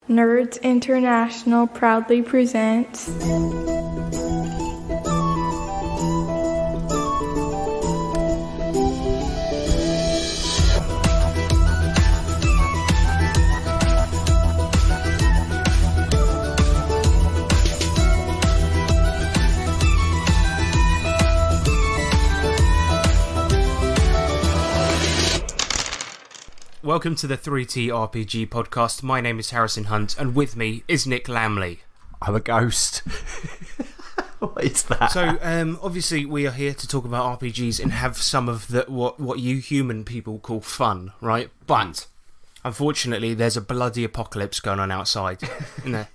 Nerds International proudly presents Welcome to the DTRPG podcast. My name is Harrison Hunt, and with me is Nick Lamley. I'm a ghost. What is that? So, obviously, we are here to talk about RPGs and have some of the what you human people call fun, right? But unfortunately, there's a bloody apocalypse going on outside. Isn't there?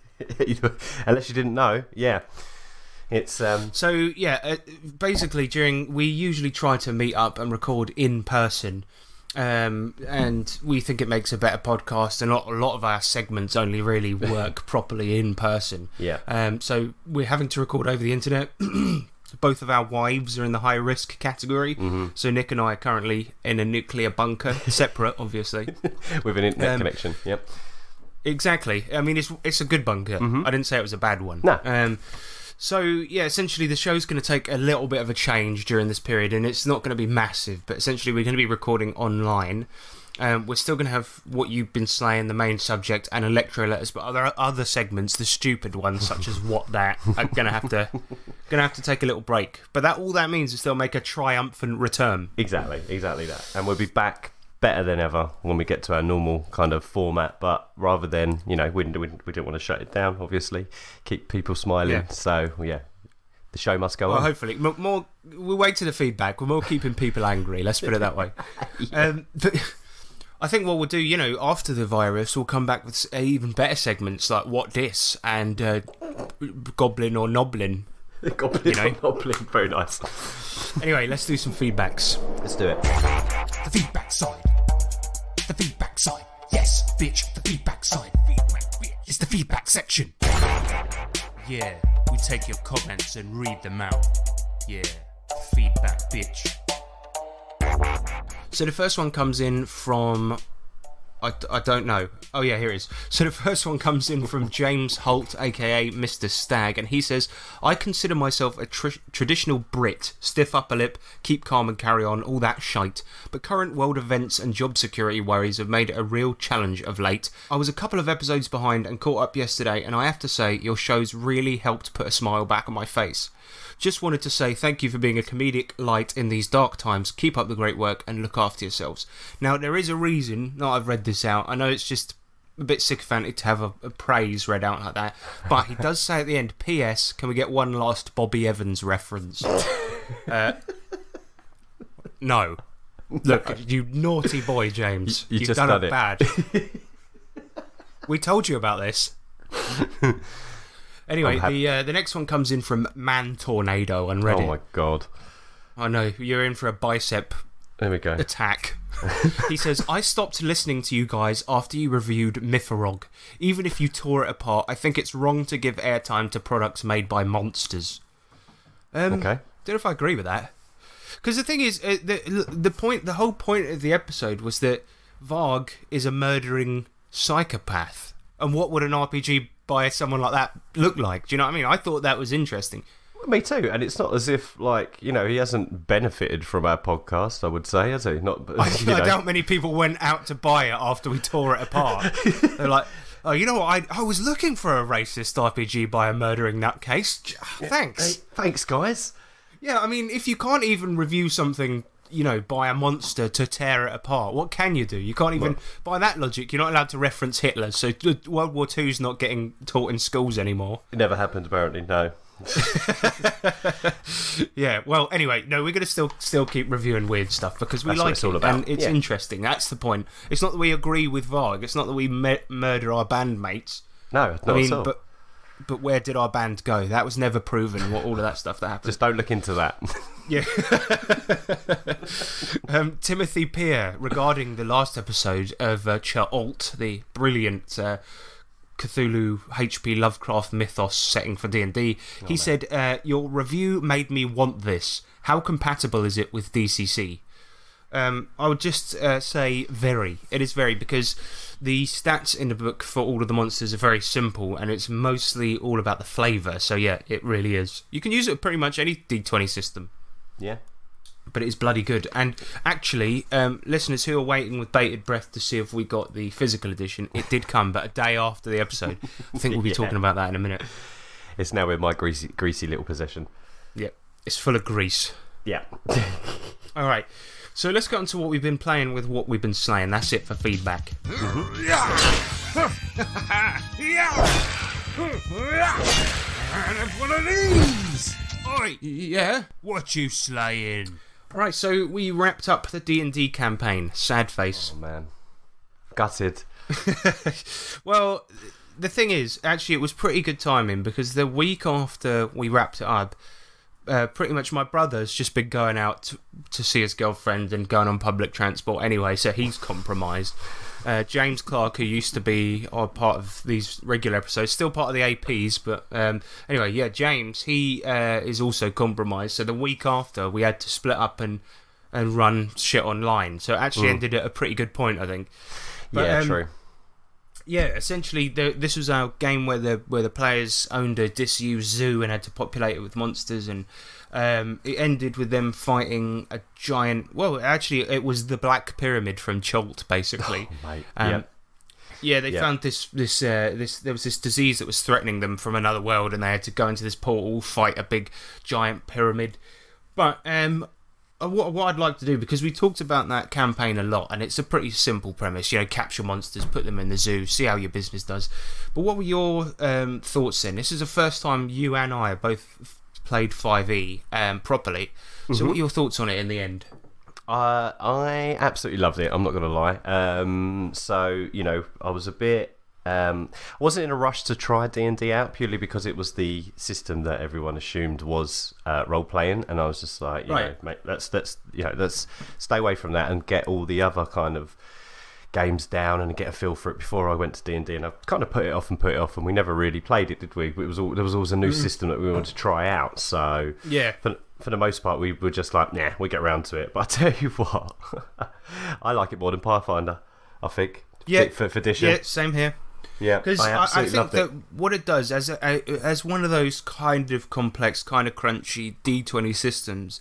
Unless you didn't know, yeah. It's basically, we usually try to meet up and record in person. And we think it makes a better podcast, and a lot of our segments only really work properly in person. Yeah. So we're having to record over the internet. Both of our wives are in the high risk category, so Nick and I are currently in a nuclear bunker, separate, obviously, with an internet connection. Yep. Exactly. I mean, it's a good bunker. I didn't say it was a bad one. No. So, yeah, essentially the show's going to take a little bit of a change during this period, and it's not going to be massive, but essentially we're going to be recording online. We're still going to have What You've Been Slaying, the main subject, and Electro Letters, but there are other segments, the stupid ones, such as What That, are going to have to take a little break. But all that means is they'll make a triumphant return. Exactly that. And we'll be back better than ever when we get to our normal kind of format, but rather than, we don't want to shut it down, obviously, keep people smiling. Yeah. So yeah, the show must go on. Hopefully we'll wait to the feedback. We're more keeping people angry, let's put it that way. But I think what we'll do, after the virus, we'll come back with even better segments like What Dis and Goblin or Noblin. Goblin or Noblin, very nice. Anyway, let's do some feedbacks. Let's do it. The feedback side. The feedback side. Yes, bitch, the feedback side. It's the feedback section. Yeah, we take your comments and read them out. Yeah, feedback, bitch. So the first one comes in from... I don't know. Oh yeah, here it is. So the first one comes in from James Holt, aka Mr. Stag, and he says, I consider myself a traditional Brit, stiff upper lip, keep calm and carry on, all that shite. But current world events and job security worries have made it a real challenge of late. I was a couple of episodes behind and caught up yesterday, and I have to say, your shows really helped put a smile back on my face. Just wanted to say thank you for being a comedic light in these dark times. Keep up the great work and look after yourselves. Now, there is a reason that I've read this out. I know it's just a bit sycophantic to have a praise read out like that, but he does say at the end, P.S. Can we get one last Bobby Evans reference? No. Look, you naughty boy, James. You've just done it bad. We told you about this. Anyway, the next one comes in from Man Tornado on Reddit. Oh my god. I know, you're in for a bicep there we go. attack. He says, I stopped listening to you guys after you reviewed Mythorog. Even if you tore it apart, I think it's wrong to give airtime to products made by monsters. Okay. Don't know if I agree with that. Because the thing is, the whole point of the episode was that Varg is a murdering psychopath. And what would an RPG by someone like that look like? Do you know what I mean? I thought that was interesting. Me too, and it's not as if, he hasn't benefited from our podcast, I would say, has he? I doubt many people went out to buy it after we tore it apart. They're like, oh, you know what, I was looking for a racist RPG by a murdering nutcase. Thanks. Hey, thanks, guys. Yeah, I mean, if you can't even review something, by a monster to tear it apart, what can you do? You can't even, by that logic, you're not allowed to reference Hitler, so World War II's not getting taught in schools anymore. It never happened, apparently, no. Yeah, well, anyway, no, we're going to still keep reviewing weird stuff because we like it's all it, about. and it's interesting. That's the point. It's not that we agree with Varg. It's not that we murder our bandmates. No, not at all. But where did our band go? That was never proven, all of that stuff that happened. Just don't look into that. Yeah. Timothy Peer, regarding the last episode of Cha-Alt, the brilliant Cthulhu HP Lovecraft mythos setting for D&D, he said, your review made me want this. How compatible is it with DCC? I would just say very. It is very, because the stats in the book for all of the monsters are very simple, and it's mostly all about the flavour. So yeah, it really is. You can use it with pretty much any D20 system. Yeah. But it is bloody good. And actually, listeners who are waiting with bated breath to see if we got the physical edition, it did come, but a day after the episode. I think we'll be talking about that in a minute. It's now in my greasy little possession. Yeah, it's full of grease. Yeah. All right, so let's get on to what we've been playing with what we've been slaying. That's it for feedback. And one of these. Oi, yeah? What you slaying? Right, so we wrapped up the D&D campaign. Sad face. Oh, man. Gutted. Well, the thing is, actually, it was pretty good timing, because the week after we wrapped it up, pretty much my brother's just been going out to see his girlfriend and going on public transport anyway, so he's compromised. James Clark, who used to be part of these regular episodes, still part of the APs, but anyway, yeah, James, he is also compromised, so the week after we had to split up and run shit online, so it actually ended at a pretty good point, I think. But, yeah, true. Yeah, essentially, this was our game where the players owned a disused zoo and had to populate it with monsters, and it ended with them fighting a giant. Well, actually, it was the Black Pyramid from Cholt, basically. Oh, mate. Yeah, they found this. There was this disease that was threatening them from another world, and they had to go into this portal, fight a big giant pyramid. But what I'd like to do, because we talked about that campaign a lot, and it's a pretty simple premise, capture monsters, put them in the zoo, see how your business does. But what were your thoughts then? This is the first time you and I have both played 5e properly. So what are your thoughts on it in the end? I absolutely loved it, I'm not going to lie. So, I was a bit... I wasn't in a rush to try D&D out, purely because it was the system that everyone assumed was role-playing, and I was just like, you know, mate, let's stay away from that and get all the other kind of games down and get a feel for it before I went to D&D, and I kind of put it off, and we never really played it, did we? There was always a new system that we wanted to try out, so yeah. For the most part, we were just like, nah, we'll get around to it. But I tell you what, I like it more than Pathfinder, I think. Yeah, for edition. Yeah, same here. Yeah, because I think that what it does as one of those kind of complex, kind of crunchy D20 systems,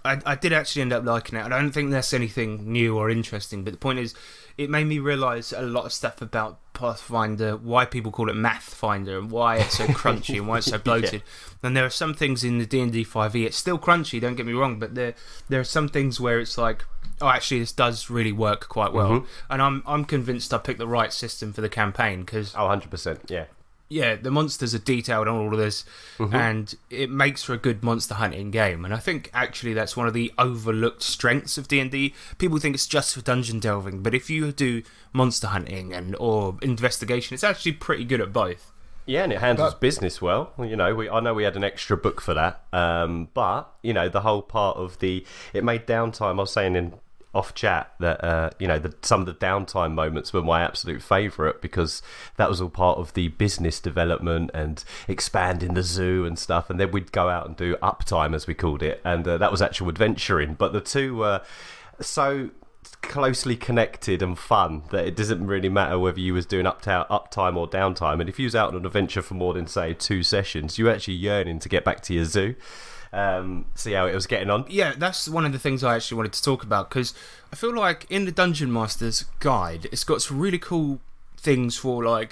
I did actually end up liking it. I don't think that's anything new or interesting, but the point is, it made me realise a lot of stuff about Pathfinder, why people call it Mathfinder, and why it's so crunchy and why it's so bloated. And there are some things in the D&D 5e, it's still crunchy, don't get me wrong, but there are some things where it's like, oh, actually, this does really work quite well. And I'm convinced I picked the right system for the campaign, because... Oh, 100%, yeah. Yeah, the monsters are detailed on all of this, and it makes for a good monster hunting game. And I think, actually, that's one of the overlooked strengths of D&D. People think it's just for dungeon delving, but if you do monster hunting or investigation, it's actually pretty good at both. Yeah, and it handles business well. I know we had an extra book for that, but, the whole part of it made downtime, I was saying in off chat that some of the downtime moments were my absolute favourite, because that was all part of the business development and expanding the zoo and stuff, and then we'd go out and do uptime, as we called it, and that was actual adventuring. But the two were so closely connected and fun that it doesn't really matter whether you was doing uptime or downtime. And if you was out on an adventure for more than, say, 2 sessions, you're actually yearning to get back to your zoo. See how it was getting on. Yeah, that's one of the things I actually wanted to talk about, because I feel like in the Dungeon Master's Guide, it's got some really cool things for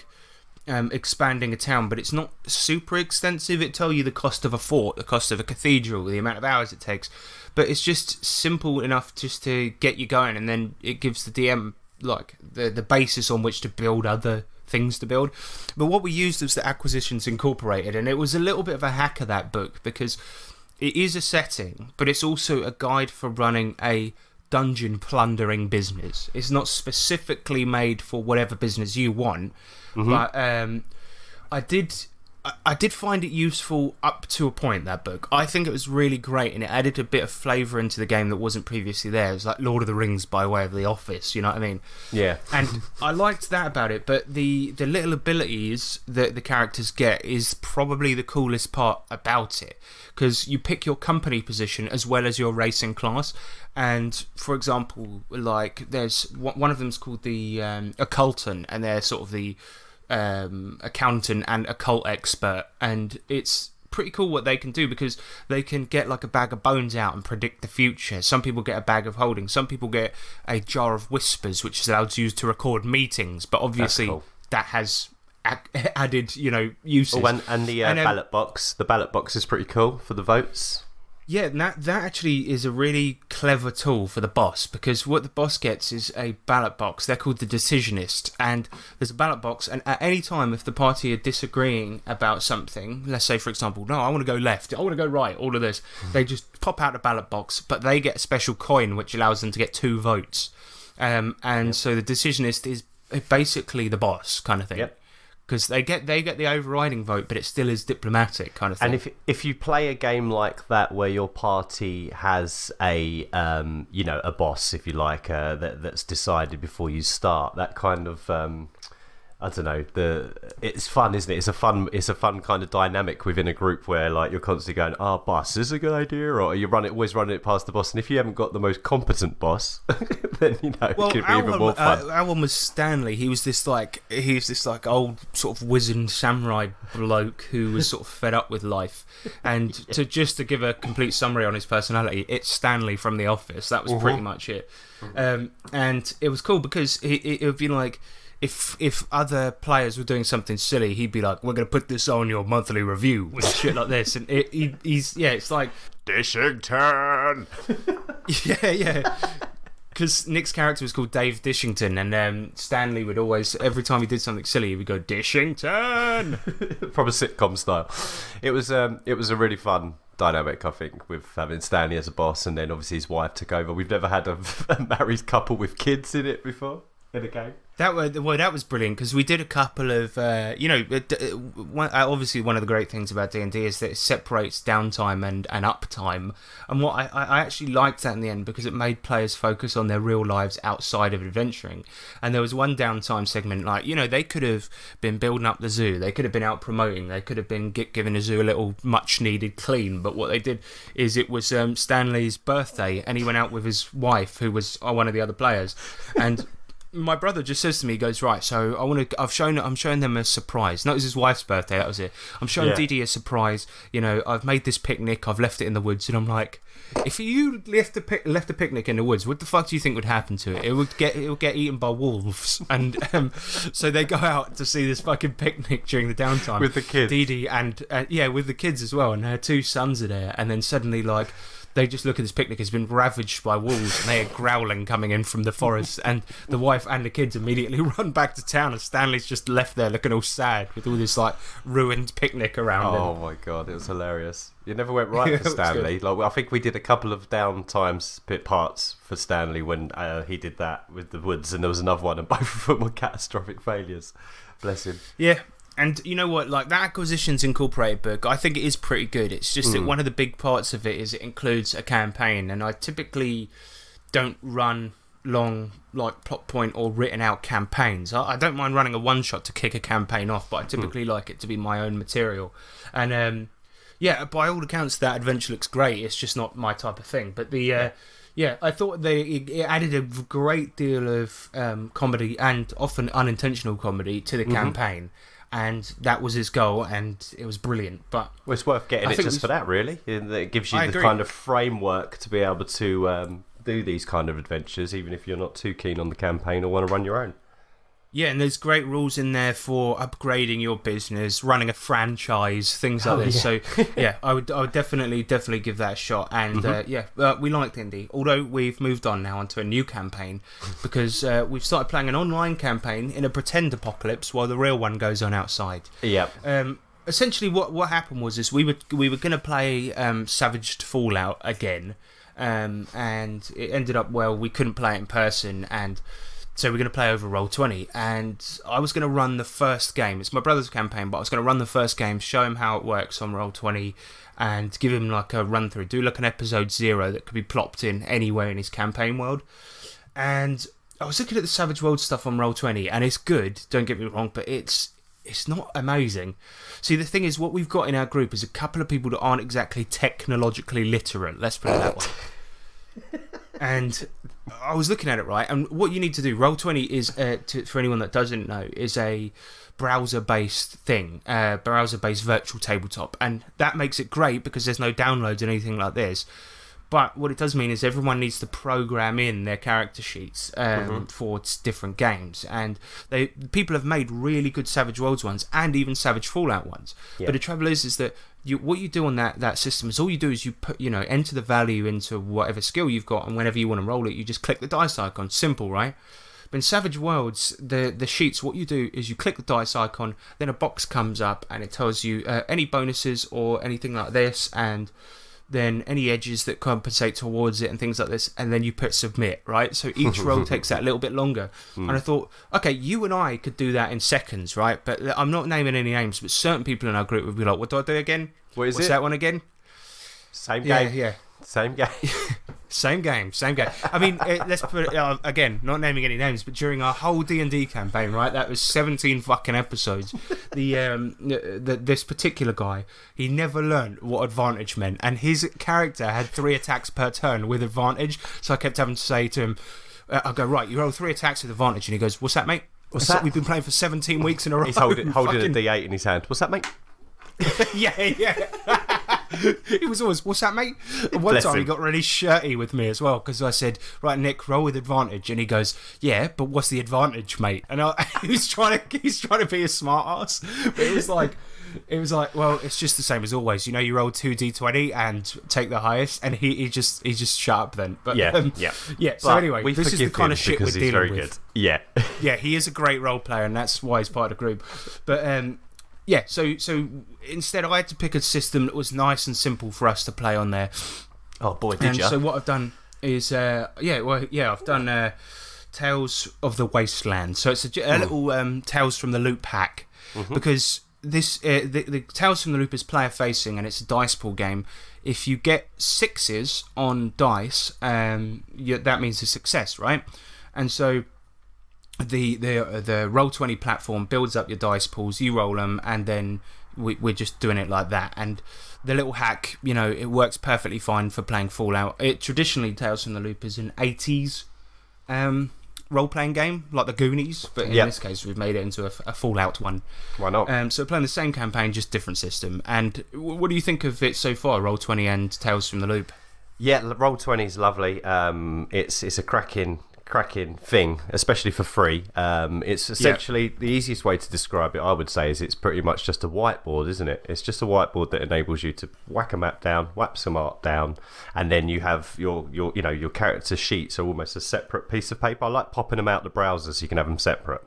expanding a town, but it's not super extensive. It tells you the cost of a fort, the cost of a cathedral, the amount of hours it takes, but it's just simple enough just to get you going, and then it gives the DM the basis on which to build other things to build. But what we used was the Acquisitions Incorporated, and it was a little bit of a hack of that book, because it is a setting, but it's also a guide for running a dungeon plundering business. It's not specifically made for whatever business you want, but I I did find it useful up to a point, that book. I think it was really great, and it added a bit of flavour into the game that wasn't previously there. It was like Lord of the Rings by way of The Office, you know what I mean? Yeah. And I liked that about it, but the little abilities that the characters get is probably the coolest part about it, because you pick your company position as well as your racing class. And for example, like there's one of them's called the occultant, and they're sort of the accountant and occult expert, and it's pretty cool what they can do, because they can get like a bag of bones out and predict the future. Some people get a bag of holding, some people get a jar of whispers, which is allowed to use to record meetings, but obviously that has added, you know, uses. And the ballot box. The ballot box is pretty cool for the votes. Yeah, and that actually is a really clever tool for the boss, because what the boss gets is a ballot box. They're called the Decisionist, and there's a ballot box, and at any time if the party are disagreeing about something, let's say for example, no, I want to go left, I want to go right, all of this, they just pop out the ballot box, but they get a special coin which allows them to get 2 votes. So the Decisionist is basically the boss kind of thing. Yep. Because they get the overriding vote, but it still is diplomatic kind of thing. And if you play a game like that where your party has a a boss, if you like, that's decided before you start, that kind of I don't know, it's fun, isn't it? It's a fun kind of dynamic within a group where like you're constantly going, boss, is this a good idea? Or you always running it past the boss, and if you haven't got the most competent boss, then it could be even more fun. Our one was Stanley. He was this like old sort of wizened samurai bloke who was sort of fed up with life. And to give a complete summary on his personality, it's Stanley from The Office. That was pretty much it. And it was cool because it would be like, if other players were doing something silly, he'd be like, we're going to put this on your monthly review and shit like this. And it's like Dishington. yeah. Because Nick's character was called Dave Dishington, and Stanley would always, every time he did something silly, he would go, Dishington! Proper sitcom style. It was a really fun dynamic, I think, with having Stanley as a boss, and then obviously his wife took over. We've never had a married couple with kids in it before in a game. That was brilliant, because we did a couple of, obviously one of the great things about D&D is that it separates downtime and uptime, and what I actually liked that in the end, because it made players focus on their real lives outside of adventuring. And there was one downtime segment, like, they could have been building up the zoo, they could have been out promoting, they could have been giving the zoo a little much needed clean, but what they did is it was Stanley's birthday, and he went out with his wife, who was one of the other players, and my brother just says to me, he goes, right, so I'm showing them a surprise. No, it was his wife's birthday, that was it. I'm showing Didi a surprise. I've made this picnic, I've left it in the woods, and I'm like, if you left a picnic in the woods, what the fuck do you think would happen to it? It would get eaten by wolves. And so they go out to see this fucking picnic during the downtime with the kids. Didi and with the kids as well, and her 2 sons are there, and then suddenly like, they just look at this picnic has been ravaged by wolves, and they are growling coming in from the forest, and the wife and the kids immediately run back to town, and Stanley's just left there looking all sad with all this like ruined picnic around him. Oh my god, it was hilarious. It never went right for Stanley. Like, I think we did a couple of downtimes parts for Stanley when he did that with the woods, and there was another one, and both of them were catastrophic failures. Bless him. Yeah. And you know what, like that Acquisitions Incorporated book, I think it is pretty good. It's just that one of the big parts of it is it includes a campaign, and I typically don't run long, like, plot point or written out campaigns. I don't mind running a one-shot to kick a campaign off, but I typically like it to be my own material. And by all accounts, that adventure looks great. It's just not my type of thing. But I thought it added a great deal of comedy, and often unintentional comedy, to the campaign. And that was his goal, and it was brilliant. But it's worth getting it just for that, really. It gives you the kind of framework to be able to do these kind of adventures, even if you're not too keen on the campaign or want to run your own. Yeah, and there's great rules in there for upgrading your business, running a franchise, things like this. Yeah. So, yeah, I would definitely give that a shot. And, we liked Indy, although we've moved on now onto a new campaign, because we've started playing an online campaign in a pretend apocalypse while the real one goes on outside. Yeah. Essentially, what happened was we were going to play Savaged Fallout again, and it ended up, we couldn't play it in person, and So we're going to play over Roll20, and I was going to run the first game. It's my brother's campaign, but I was going to run the first game, show him how it works on Roll20, and give him like a run through, do like an episode 0 that could be plopped in anywhere in his campaign world. And I was looking at the Savage World stuff on Roll20, and it's good, don't get me wrong, but it's not amazing. See, the thing is, what we've got in our group is a couple of people that aren't exactly technologically literate, let's put it that way. And I was looking at it, right, and what you need to do, Roll20 is, for anyone that doesn't know, is a browser-based thing, browser-based virtual tabletop, and that makes it great because there's no downloads and anything like this. But what it does mean is everyone needs to program in their character sheets for different games, and people have made really good Savage Worlds ones and even Savage Fallout ones. Yeah. But the trouble is that what you do on that system is all you do is you put enter the value into whatever skill you've got, and whenever you want to roll it, you just click the dice icon. Simple, right? But in Savage Worlds, the sheets, what you do is you click the dice icon, then a box comes up and it tells you any bonuses or anything like this, and then any edges that compensate towards it and things like this, and then you put submit, right? So each roll takes that a little bit longer. And I thought, okay, you and I could do that in seconds, right? But I'm not naming any names, but certain people in our group would be like, what do I do again? What's that one again? Same game. Yeah. Same game. Same game. I mean, let's put it, again, not naming any names, but during our whole D&D campaign, right, that was 17 fucking episodes, this particular guy, he never learned what advantage meant, and his character had 3 attacks per turn with advantage, so I kept having to say to him, I go, right, you roll 3 attacks with advantage, and he goes, what's that, mate? What's that? We've been playing for 17 weeks in a row. He's holding a D8 in his hand. What's that, mate? yeah. He was always, what's that, mate? One time he got really shirty with me as well, because I said, right, Nick, roll with advantage, and he goes, yeah, but what's the advantage, mate? And he's trying to be a smart ass, but it was like, well, it's just the same as always. You roll 2d20 and take the highest, and he just shut up then. But yeah. So but anyway, this is the kind of shit we're dealing with. Yeah, yeah, he is a great role player, and that's why he's part of the group. But yeah, so instead I had to pick a system that was nice and simple for us to play on there. Oh boy, did you? So what I've done is, I've done Tales of the Wasteland. So it's a little Tales from the Loop pack, because this the Tales from the Loop is player facing, and it's a dice pool game. If you get 6s on dice, that means a success, right? And so the Roll20 platform builds up your dice pools, you roll them, and then we're just doing it like that. And the little hack, it works perfectly fine for playing Fallout. Traditionally, Tales from the Loop is an 80s role-playing game, like the Goonies, but in this case we've made it into a Fallout one. Why not? So playing the same campaign, just different system. And what do you think of it so far, Roll20 and Tales from the Loop? Yeah, Roll20 is lovely. It's a cracking thing, especially for free. It's essentially the easiest way to describe it, I would say, is it's pretty much just a whiteboard, isn't it? It's just a whiteboard that enables you to whack a map down, whack some art down, and then you have your character sheets are almost a separate piece of paper. I like popping them out the browser so you can have them separate.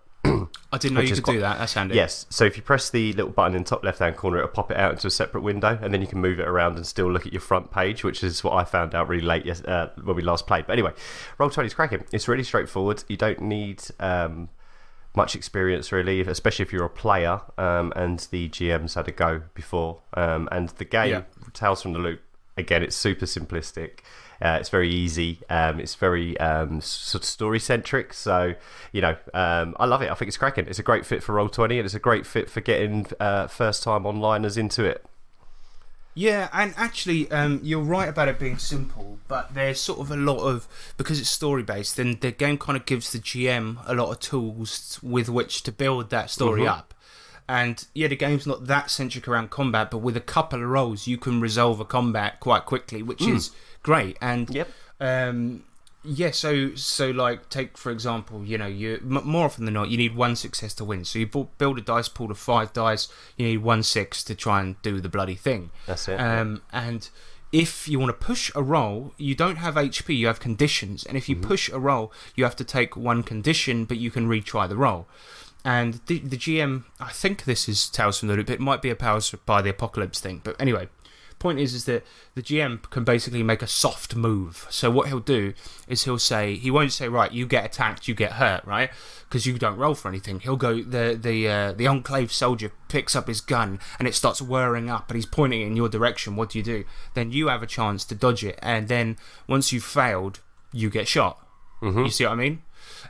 I didn't know you could do that. That's handy. Yes, so if you press the little button in the top left-hand corner, it'll pop it out into a separate window, and then you can move it around and still look at your front page, which is what I found out really late when we last played. But anyway, Roll20 is cracking. It's really straightforward. You don't need much experience, really, especially if you're a player, and the GM's had a go before. And the game, Tales from the Loop, again, it's super simplistic. It's very easy. It's very sort of story-centric. So, I love it. I think it's cracking. It's a great fit for Roll20, and it's a great fit for getting first-time onliners into it. Yeah, and actually, you're right about it being simple, but there's sort of a lot of, because it's story-based, then the game kind of gives the GM a lot of tools with which to build that story up. And the game's not that centric around combat, but with a couple of rolls, you can resolve a combat quite quickly, which is great. And so like, take for example, you more often than not you need 1 success to win. So you build a dice pool of 5 dice, you need 1 6 to try and do the bloody thing. That's it. And if you want to push a roll, you don't have HP, you have conditions, and if you push a roll, you have to take 1 condition, but you can retry the roll. And the GM, I think this is Tales from the Loop, it might be a Powers by the Apocalypse thing, but anyway, point is that the GM can basically make a soft move. So what he'll do is he won't say, right, you get attacked, you get hurt, right? Because you don't roll for anything. He'll go, the Enclave soldier picks up his gun and it starts whirring up and he's pointing in your direction. What do? Then you have a chance to dodge it, and then once you've failed, you get shot. Mm-hmm. You see what I mean?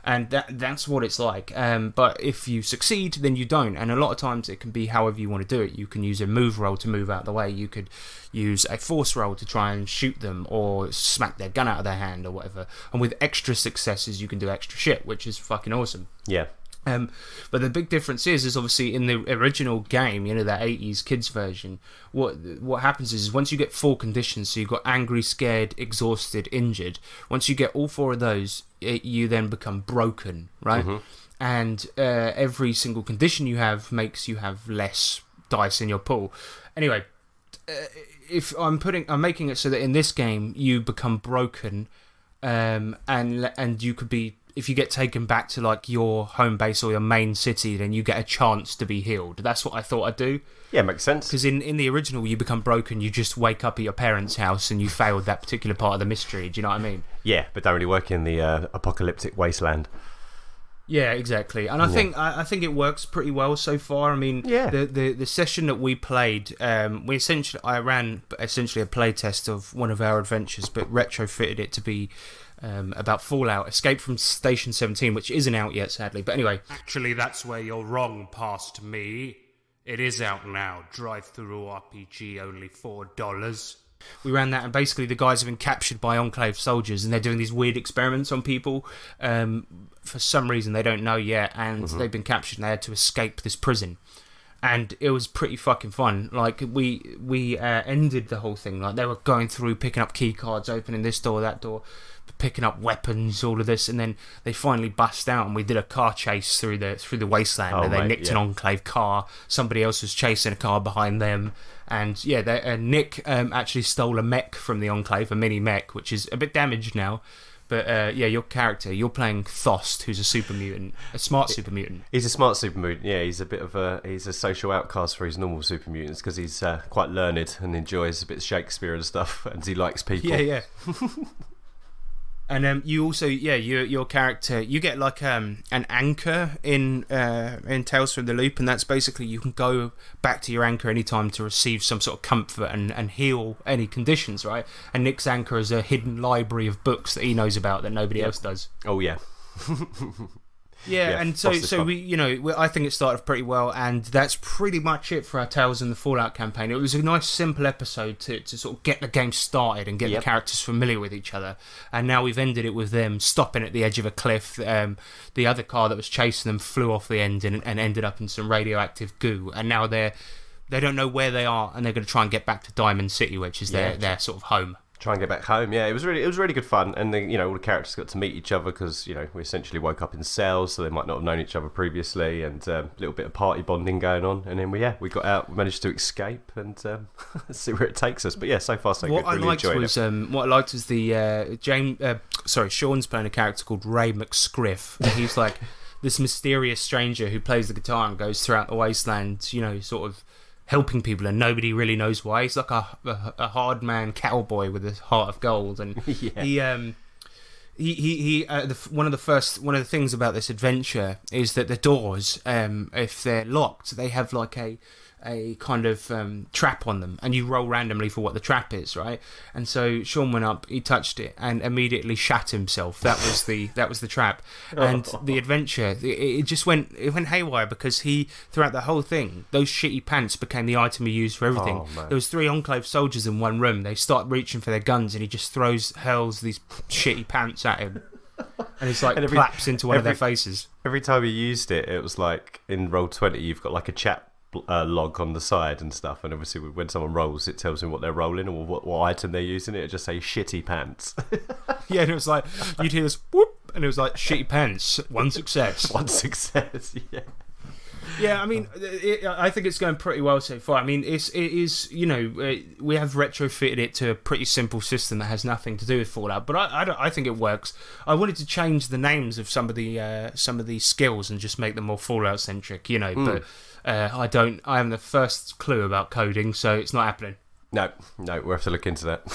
And that's what it's like. But if you succeed, then you don't. And a lot of times it can be however you want to do it. You can use a move roll to move out of the way. You could use a force roll to try and shoot them or smack their gun out of their hand or whatever. And with extra successes, you can do extra shit, which is fucking awesome. Yeah. But the big difference is obviously in the original game, that 80s kids version, what happens is once you get 4 conditions, so you've got angry, scared, exhausted, injured, once you get all 4 of those, you then become broken, right? Mm-hmm. And every single condition you have makes you have less dice in your pool. Anyway, if I'm making it so that in this game you become broken, and you could be, if you get taken back to like your home base or your main city, then you get a chance to be healed. That's what I thought I'd do. Yeah, makes sense. Because in the original, you become broken, you just wake up at your parents' house and you failed that particular part of the mystery. Do you know what I mean? Yeah, but don't really work in the apocalyptic wasteland. Yeah, exactly. And I think it works pretty well so far. I mean, the session that we played, I ran essentially a play test of one of our adventures, but retrofitted it to be about Fallout, Escape from Station 17, which isn't out yet, sadly. But anyway. Actually, that's where you're wrong, past me. It is out now. Drive-through RPG, only $4. We ran that, and basically the guys have been captured by Enclave soldiers, and they're doing these weird experiments on people. For some reason, they don't know yet, and they've been captured, and they had to escape this prison. And it was pretty fucking fun. Like, we ended the whole thing. Like, they were going through, picking up key cards, opening this door, that door, picking up weapons, all of this, and then they finally bust out, and we did a car chase through the wasteland, and they nicked an Enclave car. Somebody else was chasing a car behind them, and Nick actually stole a mech from the Enclave, a mini mech, which is a bit damaged now. But your character, you're playing Thost, who's a super mutant, a smart super mutant. He's a smart super mutant. Yeah, he's a social outcast for his normal super mutants because he's quite learned and enjoys a bit of Shakespeare and stuff, and he likes people. Yeah. And you also, your character, you get like an anchor in Tales from the Loop, and that's basically you can go back to your anchor anytime to receive some sort of comfort and heal any conditions, right? And Nick's anchor is a hidden library of books that he knows about that nobody else does. Oh yeah. Yeah, and so we, I think it started pretty well, and that's pretty much it for our Tales in the Fallout campaign. It was a nice, simple episode to sort of get the game started and get the characters familiar with each other. And now we've ended it with them stopping at the edge of a cliff. The other car that was chasing them flew off the end and ended up in some radioactive goo. And now they don't know where they are, and they're going to try and get back to Diamond City, which is their sort of home. Try and get back home. Yeah, it was really good fun, and all the characters got to meet each other because we essentially woke up in cells, so they might not have known each other previously, and a little bit of party bonding going on, and then we got out, we managed to escape, and see where it takes us. But yeah, so far so good. What I liked was the Sean's playing a character called Ray McScriff. And he's like this mysterious stranger who plays the guitar and goes throughout the wasteland, sort of helping people, and nobody really knows why. He's like a hard man cowboy with a heart of gold, and one of the things about this adventure is that the doors, if they're locked, they have like a kind of trap on them, and you roll randomly for what the trap is, right? And so Sean went up, he touched it, and immediately shat himself. That was the trap. And the adventure, it went haywire because throughout the whole thing, those shitty pants became the item he used for everything. There was 3 Enclave soldiers in one room. They start reaching for their guns, and he just hurls these shitty pants at him. And it's like claps into one of their faces. Every time he used it, it was like in Roll20, you've got like a chat log on the side and stuff, and obviously when someone rolls, it tells them what they're rolling or what item they're using. It just say shitty pants. Yeah, and it was like you'd hear this whoop, and it was like shitty pants, one success. Yeah, I mean, I think it's going pretty well so far. I mean, it is we have retrofitted it to a pretty simple system that has nothing to do with Fallout, but I think it works. I wanted to change the names of some of the skills and just make them more Fallout centric, but I haven't the first clue about coding, so it's not happening. No, we'll have to look into that.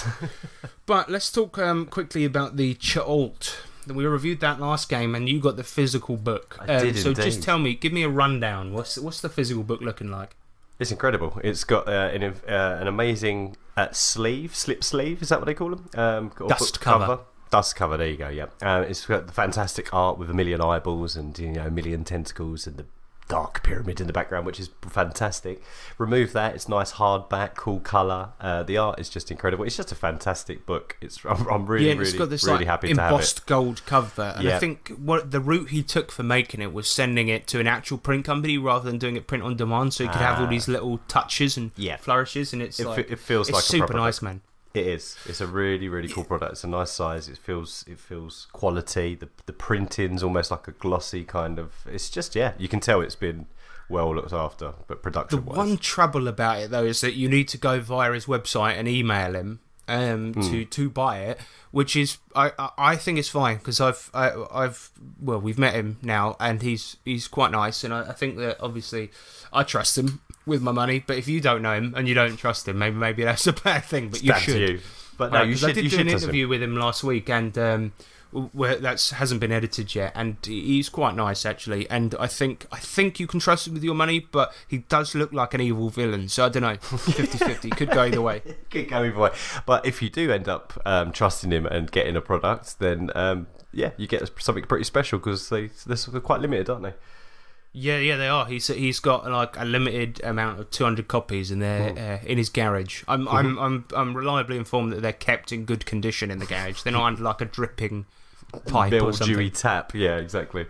But let's talk quickly about the Ch'alt. We reviewed that last game, and you got the physical book. I did so indeed. just tell me, give me a rundown. What's the physical book looking like? It's incredible. It's got an amazing slip sleeve. Is that what they call them? Dust cover. Dust cover. There you go. Yeah. It's got the fantastic art with a million eyeballs and a million tentacles and the dark pyramid in the background, which is fantastic. Remove that. It's nice hardback, cool color. The art is just incredible. It's just a fantastic book. I'm really happy to have it. Embossed gold cover, and I think what the route he took for making it was sending it to an actual print company rather than doing it print on demand, so he could have all these little touches and flourishes. And it feels like super nice, man. It is. It's a really, really cool product. It's a nice size. It feels quality. The printing's almost like a glossy kind of. It's just you can tell it's been well looked after. But production-wise, the one trouble about it though is that you need to go via his website and email him to buy it, which is I think it's fine because we've met him now and he's quite nice, and I think that obviously I trust him with my money. But if you don't know him and you don't trust him, maybe that's a bad thing. But you should. But no, you should. I did do an interview with him last week, and where that hasn't been edited yet, and he's quite nice actually. And I think you can trust him with your money, but he does look like an evil villain. So I don't know, 50-50 could go either way. Could go either way. But if you do end up trusting him and getting a product, then you get something pretty special because they're quite limited, aren't they? Yeah, they are. He's got like a limited amount of 200 copies, and they're in his garage. I'm reliably informed that they're kept in good condition in the garage. They're not under like a dripping pipe or something. Mildewy tap. Yeah, exactly.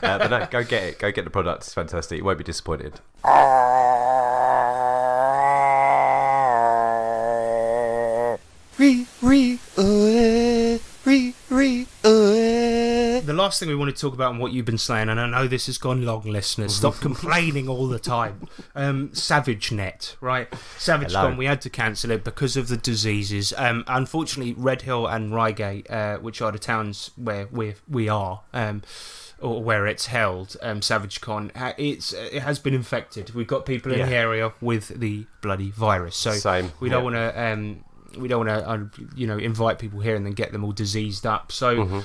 But no, go get it. Go get the product. It's fantastic. You won't be disappointed. The last thing we want to talk about and what you've been saying, and I know this has gone long, listeners. Stop complaining all the time. SavageNet, right? SavageCon, we had to cancel it because of the diseases. Unfortunately, Red Hill and Reigate, which are the towns where we are, or where it's held, SavageCon, it has been infected. We've got people in the area with the bloody virus, so we don't want to. We don't want to, invite people here and then get them all diseased up. So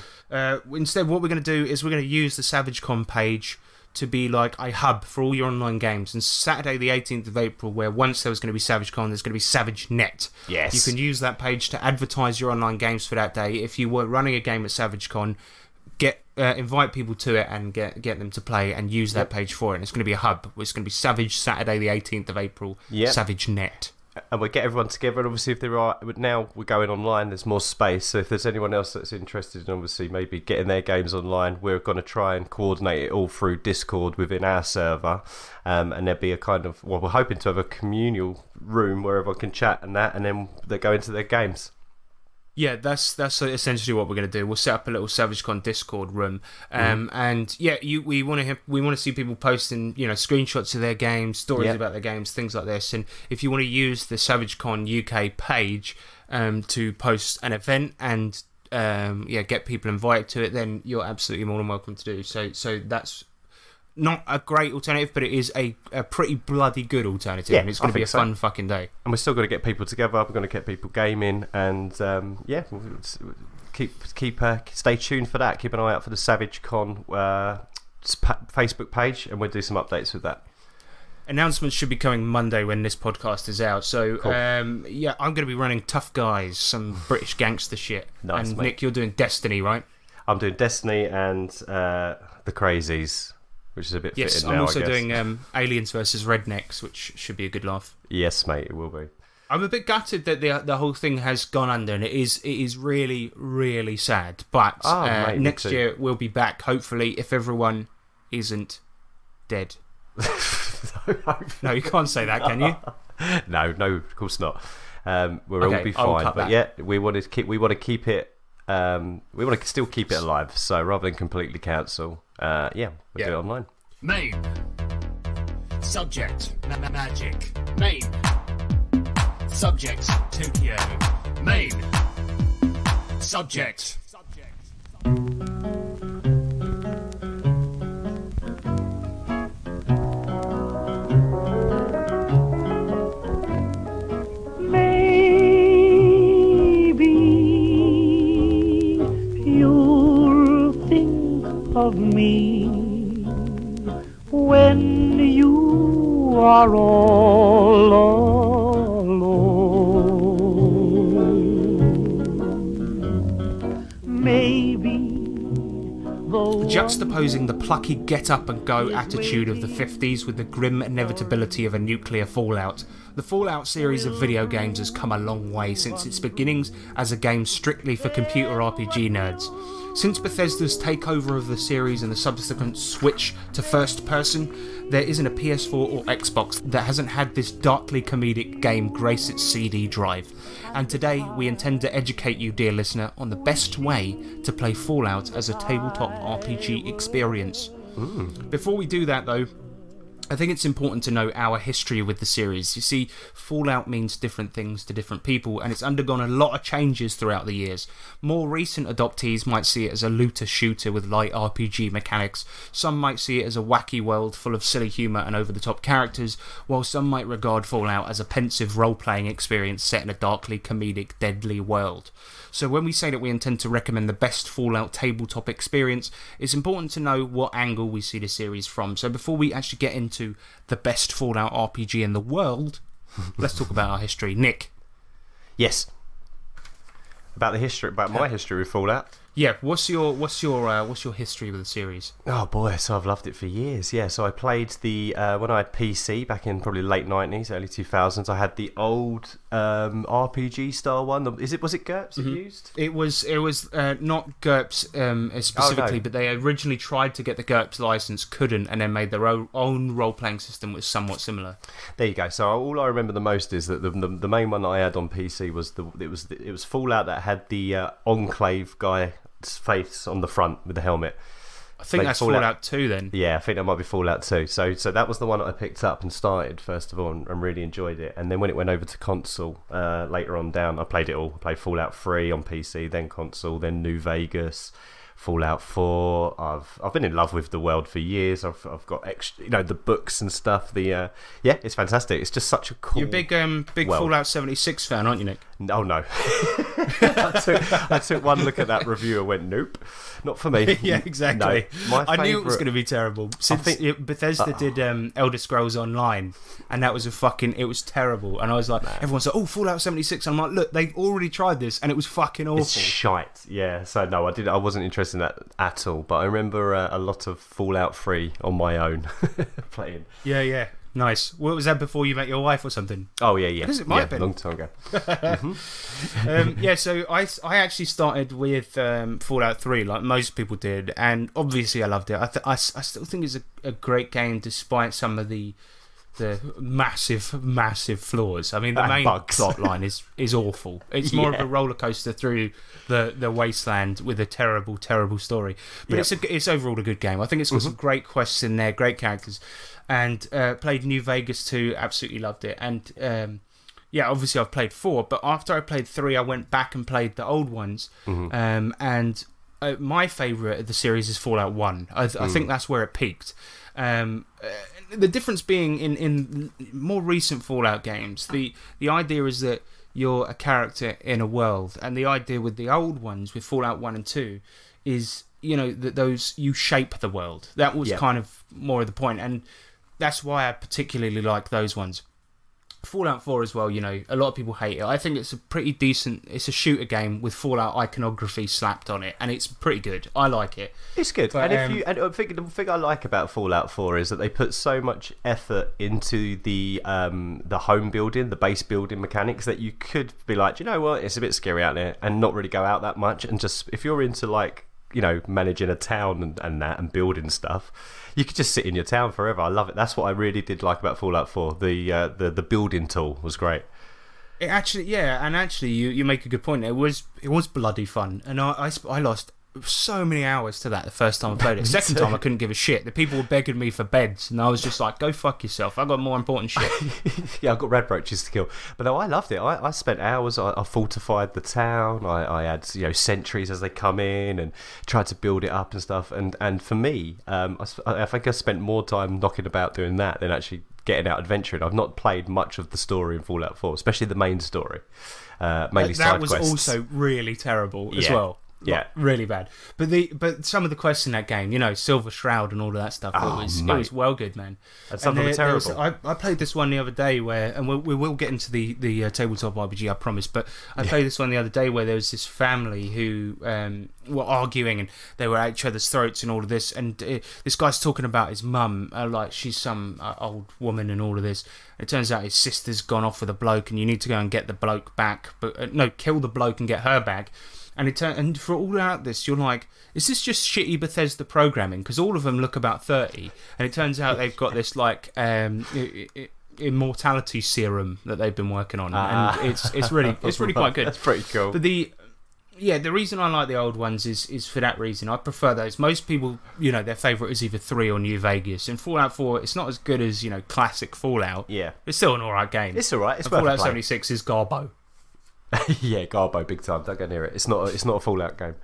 instead, what we're going to do is we're going to use the SavageCon page to be like a hub for all your online games. And Saturday, the 18th of April, where once there was going to be SavageCon, there's going to be SavageNet. Yes. You can use that page to advertise your online games for that day. If you were running a game at SavageCon, invite people to it and get them to play and use that page for it. And it's going to be a hub. It's going to be Savage Saturday, the 18th of April. SavageNet. And we'll get everyone together, and obviously now we're going online, there's more space, so if there's anyone else that's interested in obviously maybe getting their games online, we're going to try and coordinate it all through Discord within our server, and there'll be a kind of, we're hoping to have a communal room where everyone can chat and that, and then they go into their games. Yeah, that's essentially what we're going to do. We'll set up a little SavageCon Discord room, and we want to see people posting screenshots of their games, stories about their games, things like this. And if you want to use the SavageCon UK page to post an event and get people invited to it, then you're absolutely more than welcome to do so. So that's not a great alternative, but it is a pretty bloody good alternative, and it's going to be a fun fucking day. And we're still going to get people together, we're going to get people gaming, and we'll stay tuned for that. Keep an eye out for the SavageCon Facebook page, and we'll do some updates with that. Announcements should be coming Monday when this podcast is out. So, cool. I'm going to be running Tough Guys, some British gangster shit. Nice, and mate. Nick, you're doing Destiny, right? I'm doing Destiny and The Crazies, which is a bit fitting now, I'm also I guess. doing Aliens versus Rednecks, which should be a good laugh. Yes, mate, it will be. I'm a bit gutted that the whole thing has gone under, and it is really, really sad. But next year we'll be back, hopefully, if everyone isn't dead. No, you can't say that, can you? No, of course not. We'll all be fine. But we want to keep it. We want to still keep it alive. So rather than completely cancel, we'll do it online. Main subject magic. Main subject Tokyo. Main subject. Main of me when you are all alone. Maybe Juxtaposing the plucky get-up-and-go attitude of the 50s with the grim inevitability of a nuclear fallout, the Fallout series of video games has come a long way since its beginnings as a game strictly for computer RPG nerds. Since Bethesda's takeover of the series and the subsequent switch to first person, there isn't a PS4 or Xbox that hasn't had this darkly comedic game grace its CD drive. And today we intend to educate you, dear listener, on the best way to play Fallout as a tabletop RPG experience. Before we do that though, I think it's important to know our history with the series. You see, Fallout means different things to different people, and it's undergone a lot of changes throughout the years. More recent adoptees might see it as a looter shooter with light RPG mechanics. Some might see it as a wacky world full of silly humour and over-the-top characters, while some might regard Fallout as a pensive role-playing experience set in a darkly comedic, deadly world. So when we say that we intend to recommend the best Fallout tabletop experience, it's important to know what angle we see the series from. So before we actually get into the best Fallout RPG in the world, let's talk about our history. Nick. Yes. About my history with Fallout. Yeah, what's your history with the series? Oh boy, so I've loved it for years. Yeah, so I played the when I had PC back in probably late 90s, early 2000s. I had the old RPG style one. Was it GURPS it used? It was not GURPS specifically, but they originally tried to get the GURPS license, couldn't, and then made their own role playing system which was somewhat similar. There you go. So all I remember the most is that the main one that I had on PC was it was Fallout that had the Enclave guy face on the front with the helmet. I think that's Fallout 2 then. Yeah, I think that might be Fallout 2. So that was the one that I picked up and started first of all and really enjoyed it. And then when it went over to console later on down, I played it all. I played Fallout 3 on PC, then console, then New Vegas, Fallout 4. I've been in love with the world for years. I've got extra, the books and stuff. Yeah, it's fantastic. It's just such a cool. You're a big world. Fallout 76 fan, aren't you, Nick? Oh no. I took one look at that review and went, nope, not for me. Yeah, exactly. No, I knew it was going to be terrible. Since Bethesda did Elder Scrolls Online, and that was it was terrible. And I was like, everyone's like, oh, Fallout 76. And I'm like, look, they've already tried this, and it was fucking awful. It's shite. Yeah. So no, I wasn't interested in that at all. But I remember a lot of Fallout 3 on my own playing. Yeah. Nice. What was that before you met your wife or something? Oh yeah. Because it might have been a long time ago. So I actually started with Fallout 3 like most people did, and obviously I loved it. I still think it's a great game despite some of the massive flaws. I mean, the main plot line is awful. It's more of a roller coaster through the wasteland with a terrible story. But it's overall a good game. I think it's got some great quests in there, great characters. And played New Vegas 2, absolutely loved it. And obviously I've played 4, but after I played 3, I went back and played the old ones. And my favourite of the series is Fallout 1. I think that's where it peaked. The difference being in more recent Fallout games, the idea is that you're a character in a world, and the idea with the old ones, with Fallout 1 and 2, is that you shape the world. That was kind of more of the point, and that's why I particularly like those ones. Fallout 4 as well, a lot of people hate it. I think it's a pretty decent, it's a shooter game with Fallout iconography slapped on it, and it's pretty good. I like it. It's good. But, and the thing I like about Fallout 4 is that they put so much effort into the home building, the base building mechanics, that you could be like, do you know what, it's a bit scary out there, and not really go out that much, and just, if you're into managing a town and building stuff, you could just sit in your town forever. I love it. That's what I really did like about Fallout 4. The building tool was great. It actually, you make a good point. It was bloody fun, and I lost so many hours to that the first time I played it. The second time I couldn't give a shit. The people were begging me for beds, and I was just like, go fuck yourself. I've got more important shit. Yeah, I've got radroaches to kill. But no, I loved it. I spent hours, I fortified the town. I had sentries as they come in and tried to build it up and stuff. And for me, I think I spent more time knocking about doing that than actually getting out adventuring. I've not played much of the story in Fallout 4, especially the main story. Mainly side quests. That was also really terrible as well. Yeah. Like, really bad. But some of the quests in that game, you know, Silver Shroud and all of that stuff, it was well good, man. And some of them are terrible. I played this one the other day where, and we will get into the tabletop RPG, I promise, but I played this one the other day where there was this family who were arguing and they were at each other's throats and all of this, and this guy's talking about his mum, like she's some old woman and all of this. It turns out his sister's gone off with a bloke and you need to go and get the bloke back, but no, kill the bloke and get her back. And for all out this, you're like, is this just shitty Bethesda programming? Because all of them look about 30, and it turns out they've got this like immortality serum that they've been working on, and it's really quite good. That's pretty cool. But the reason I like the old ones is for that reason. I prefer those. Most people, you know, their favourite is either 3 or New Vegas. And Fallout 4, it's not as good as, you know, classic Fallout. Yeah, it's still an alright game. It's alright. It's Fallout 76 is Garbo. Yeah, Garbo, big time. Don't go near it. It's not a Fallout game.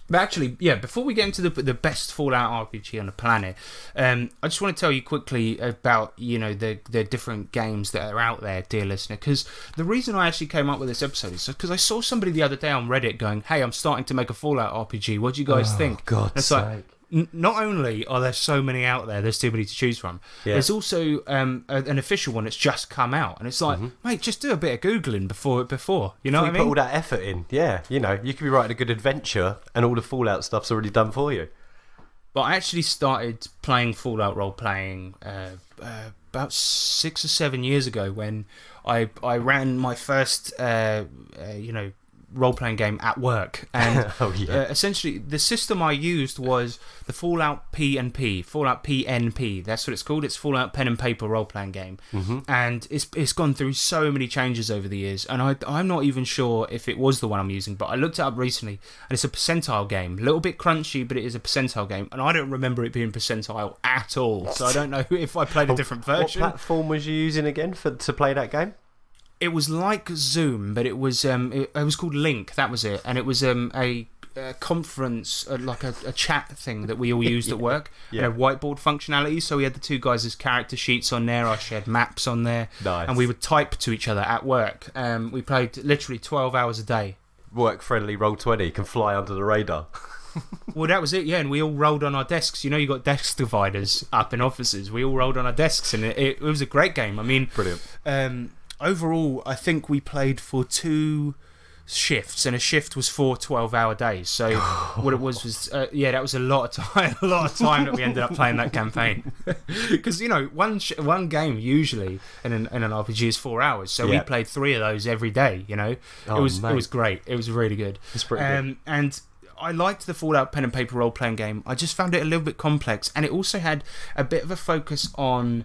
But actually, yeah, before we get into the best Fallout RPG on the planet, I just want to tell you quickly about, you know, the different games that are out there, dear listener, because the reason I actually came up with this episode is because I saw somebody the other day on Reddit going, hey, I'm starting to make a Fallout RPG. What do you guys think? God's sake. Like, not only are there so many out there's too many to choose from, there's also an official one that's just come out, and it's like, mate, just do a bit of Googling before, you know what I mean? Put all that effort in, yeah, you know, you could be writing a good adventure and all the Fallout stuff's already done for you. But I actually started playing Fallout role-playing about 6 or 7 years ago when I ran my first, you know, role-playing game at work, and essentially the system I used was the Fallout PNP, that's what it's called. It's Fallout pen and paper role-playing game, and it's gone through so many changes over the years, and I'm not even sure if it was the one I'm using, but I looked it up recently, and it's a percentile game, a little bit crunchy, but it is a percentile game, and I don't remember it being percentile at all, so I don't know if I played a different version. What platform was you using again to play that game? It was like Zoom, but it was called Link. That was it, and it was a conference, like a chat thing that we all used at work. Yeah. Whiteboard functionality. So we had the two guys as character sheets on there. I shared maps on there, nice. And we would type to each other at work. We played literally 12 hours a day. Work-friendly Roll20 can fly under the radar. Well, that was it, yeah, and we all rolled on our desks. You know, you got desk dividers up in offices. We all rolled on our desks, and it was a great game. I mean, brilliant. Overall, I think we played for 2 shifts, and a shift was 4 12-hour days. So what it was that was a lot of time that we ended up playing that campaign. Because, you know, one game usually in an RPG is 4 hours, so we played 3 of those every day. You know, it was great. It was really good. It's pretty good. And I liked the Fallout pen and paper role-playing game. I just found it a little bit complex, and it also had a bit of a focus on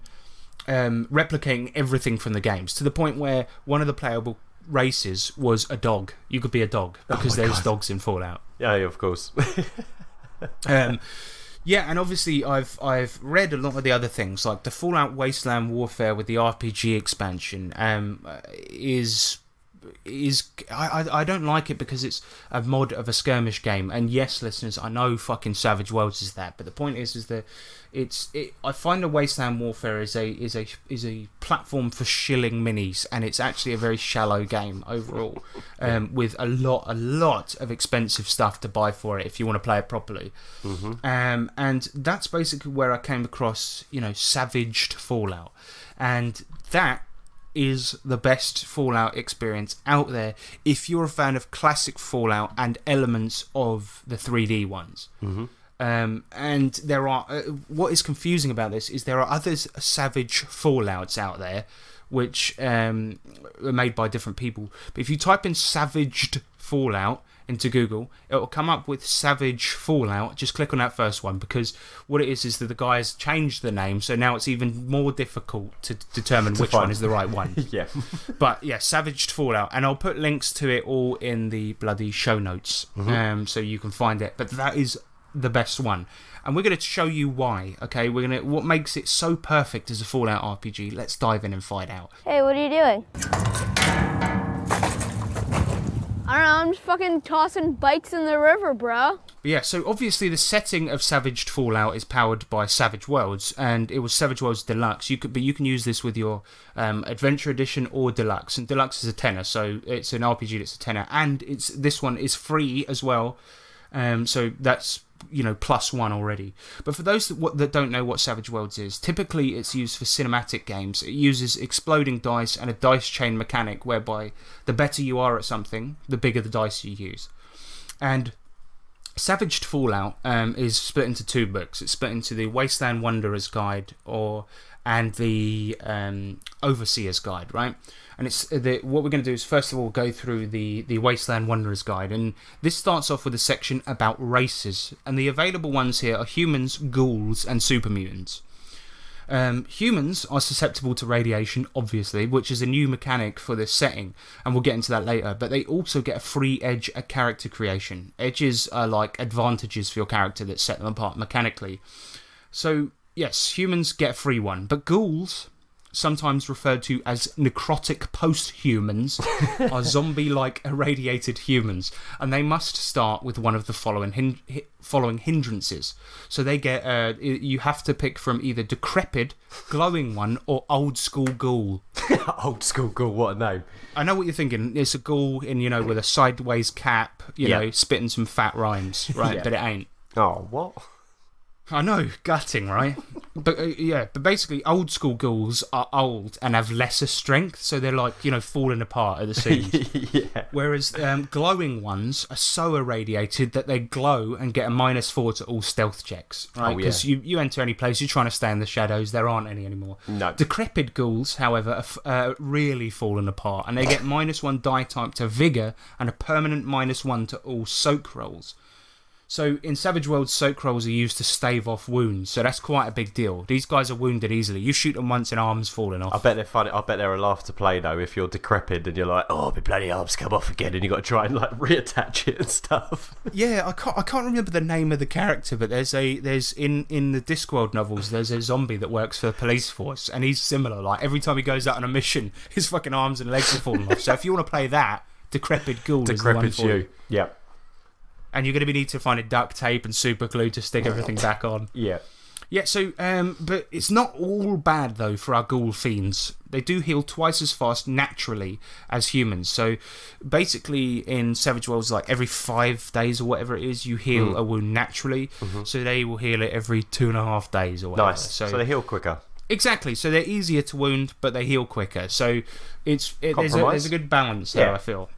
replicating everything from the games, to the point where one of the playable races was a dog. You could be a dog because there's dogs in Fallout. Yeah, of course. Yeah, and obviously I've read a lot of the other things, like the Fallout Wasteland Warfare with the RPG expansion I don't like it because it's a mod of a skirmish game, and yes, listeners, I know fucking Savage Worlds is that, but the point is that I find a Wasteland Warfare is a platform for shilling minis, and it's actually a very shallow game overall, with a lot of expensive stuff to buy for it if you want to play it properly. And that's basically where I came across, you know, Savaged Fallout, and that is the best Fallout experience out there if you're a fan of classic Fallout and elements of the 3D ones. And there are what is confusing about this is there are other Savage Fallouts out there which are made by different people, but if you type in Savaged Fallout into Google, it will come up with Savage Fallout. Just click on that first one, because what it is that the guys changed the name, so now it's even more difficult to determine which one is the right one. But yeah, Savaged Fallout, and I'll put links to it all in the bloody show notes, so you can find it. But that is the best one, and we're going to show you why. Okay, what makes it so perfect as a Fallout RPG. Let's dive in and find out. Hey, what are you doing? I don't know, I'm just fucking tossing bikes in the river, bro. But yeah, so obviously the setting of Savaged Fallout is powered by Savage Worlds, and it was Savage Worlds Deluxe. You can use this with your Adventure Edition or Deluxe, and Deluxe is a tenner, so it's an RPG that's a tenner, and this one is free as well. So that's +1 already. But for those that don't know what Savage Worlds is, typically it's used for cinematic games. It uses exploding dice and a dice chain mechanic, whereby the better you are at something, the bigger the dice you use. And Savaged Fallout is split into 2 books. It's split into the Wasteland Wanderer's Guide and the Overseer's Guide, right? And what we're going to do is first of all go through the Wasteland Wanderer's Guide, and this starts off with a section about races, and the available ones here are humans, ghouls, and super mutants. Humans are susceptible to radiation, obviously, which is a new mechanic for this setting, and we'll get into that later, but they also get a free edge at character creation. Edges are like advantages for your character that set them apart mechanically. So, yes, humans get a free one, but ghouls, sometimes referred to as necrotic post-humans, are zombie-like irradiated humans, and they must start with one of the following hindrances. So they get you have to pick from either decrepit, glowing one, or old school ghoul. Old school ghoul, what a name. I know what you're thinking. It's a ghoul in with a sideways cap, spitting some fat rhymes, right? Yeah. But it ain't. Oh, what? I know, gutting, right? But but basically, old school ghouls are old and have lesser strength, so they're like falling apart at the seams. Yeah. Whereas glowing ones are so irradiated that they glow and get a -4 to all stealth checks, right? Because you enter any place, you're trying to stay in the shadows. There aren't any anymore. No. Decrepit ghouls, however, are really falling apart, and they get -1 die type to vigor and a permanent -1 to all soak rolls. So in Savage Worlds, soak rolls are used to stave off wounds, so that's quite a big deal. These guys are wounded easily. You shoot them once and arms falling off. I bet they're funny. I bet they're a laugh to play though. If you're decrepit and you're like, oh, my bloody arms come off again, and you got to try and like reattach it and stuff. Yeah, I can't remember the name of the character, but there's in the Discworld novels, there's a zombie that works for the police force, and he's similar. Like every time he goes out on a mission, his fucking arms and legs are falling off. So if you want to play that, Decrepit Ghoul is the one for you. Yeah. And you're going to need to find a duct tape and super glue to stick everything back on. Yeah. Yeah, so, but it's not all bad, though, for our ghoul fiends. They do heal twice as fast naturally as humans. So, basically, in Savage Worlds, like every 5 days or whatever it is, you heal a wound naturally. Mm-hmm. So, they will heal it every 2.5 days or whatever. Nice. So they heal quicker. Exactly. So, they're easier to wound, but they heal quicker. So, there's a good balance there, I feel.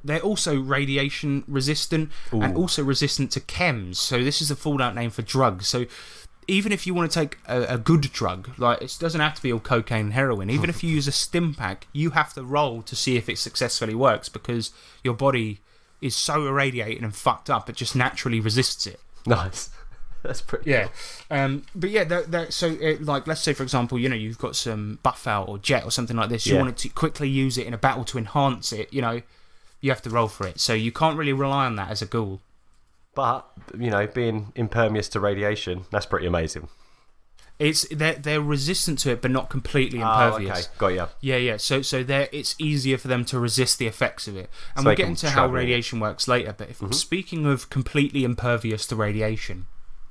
They're also radiation resistant and also resistant to chems. So this is a Fallout name for drugs. So even if you want to take a good drug, like it doesn't have to be all cocaine and heroin. Even if you use a stim pack, you have to roll to see if it successfully works because your body is so irradiated and fucked up it just naturally resists it. Nice. That's pretty cool. But yeah, so like let's say for example, you've got some buff out or jet or something like this. You want to quickly use it in a battle to enhance it. You have to roll for it, so you can't really rely on that as a ghoul. But being impervious to radiation, that's pretty amazing. They're resistant to it, but not completely impervious. Oh, okay, got ya. Yeah. So it's easier for them to resist the effects of it, and we'll get into how radiation works later. But speaking of completely impervious to radiation,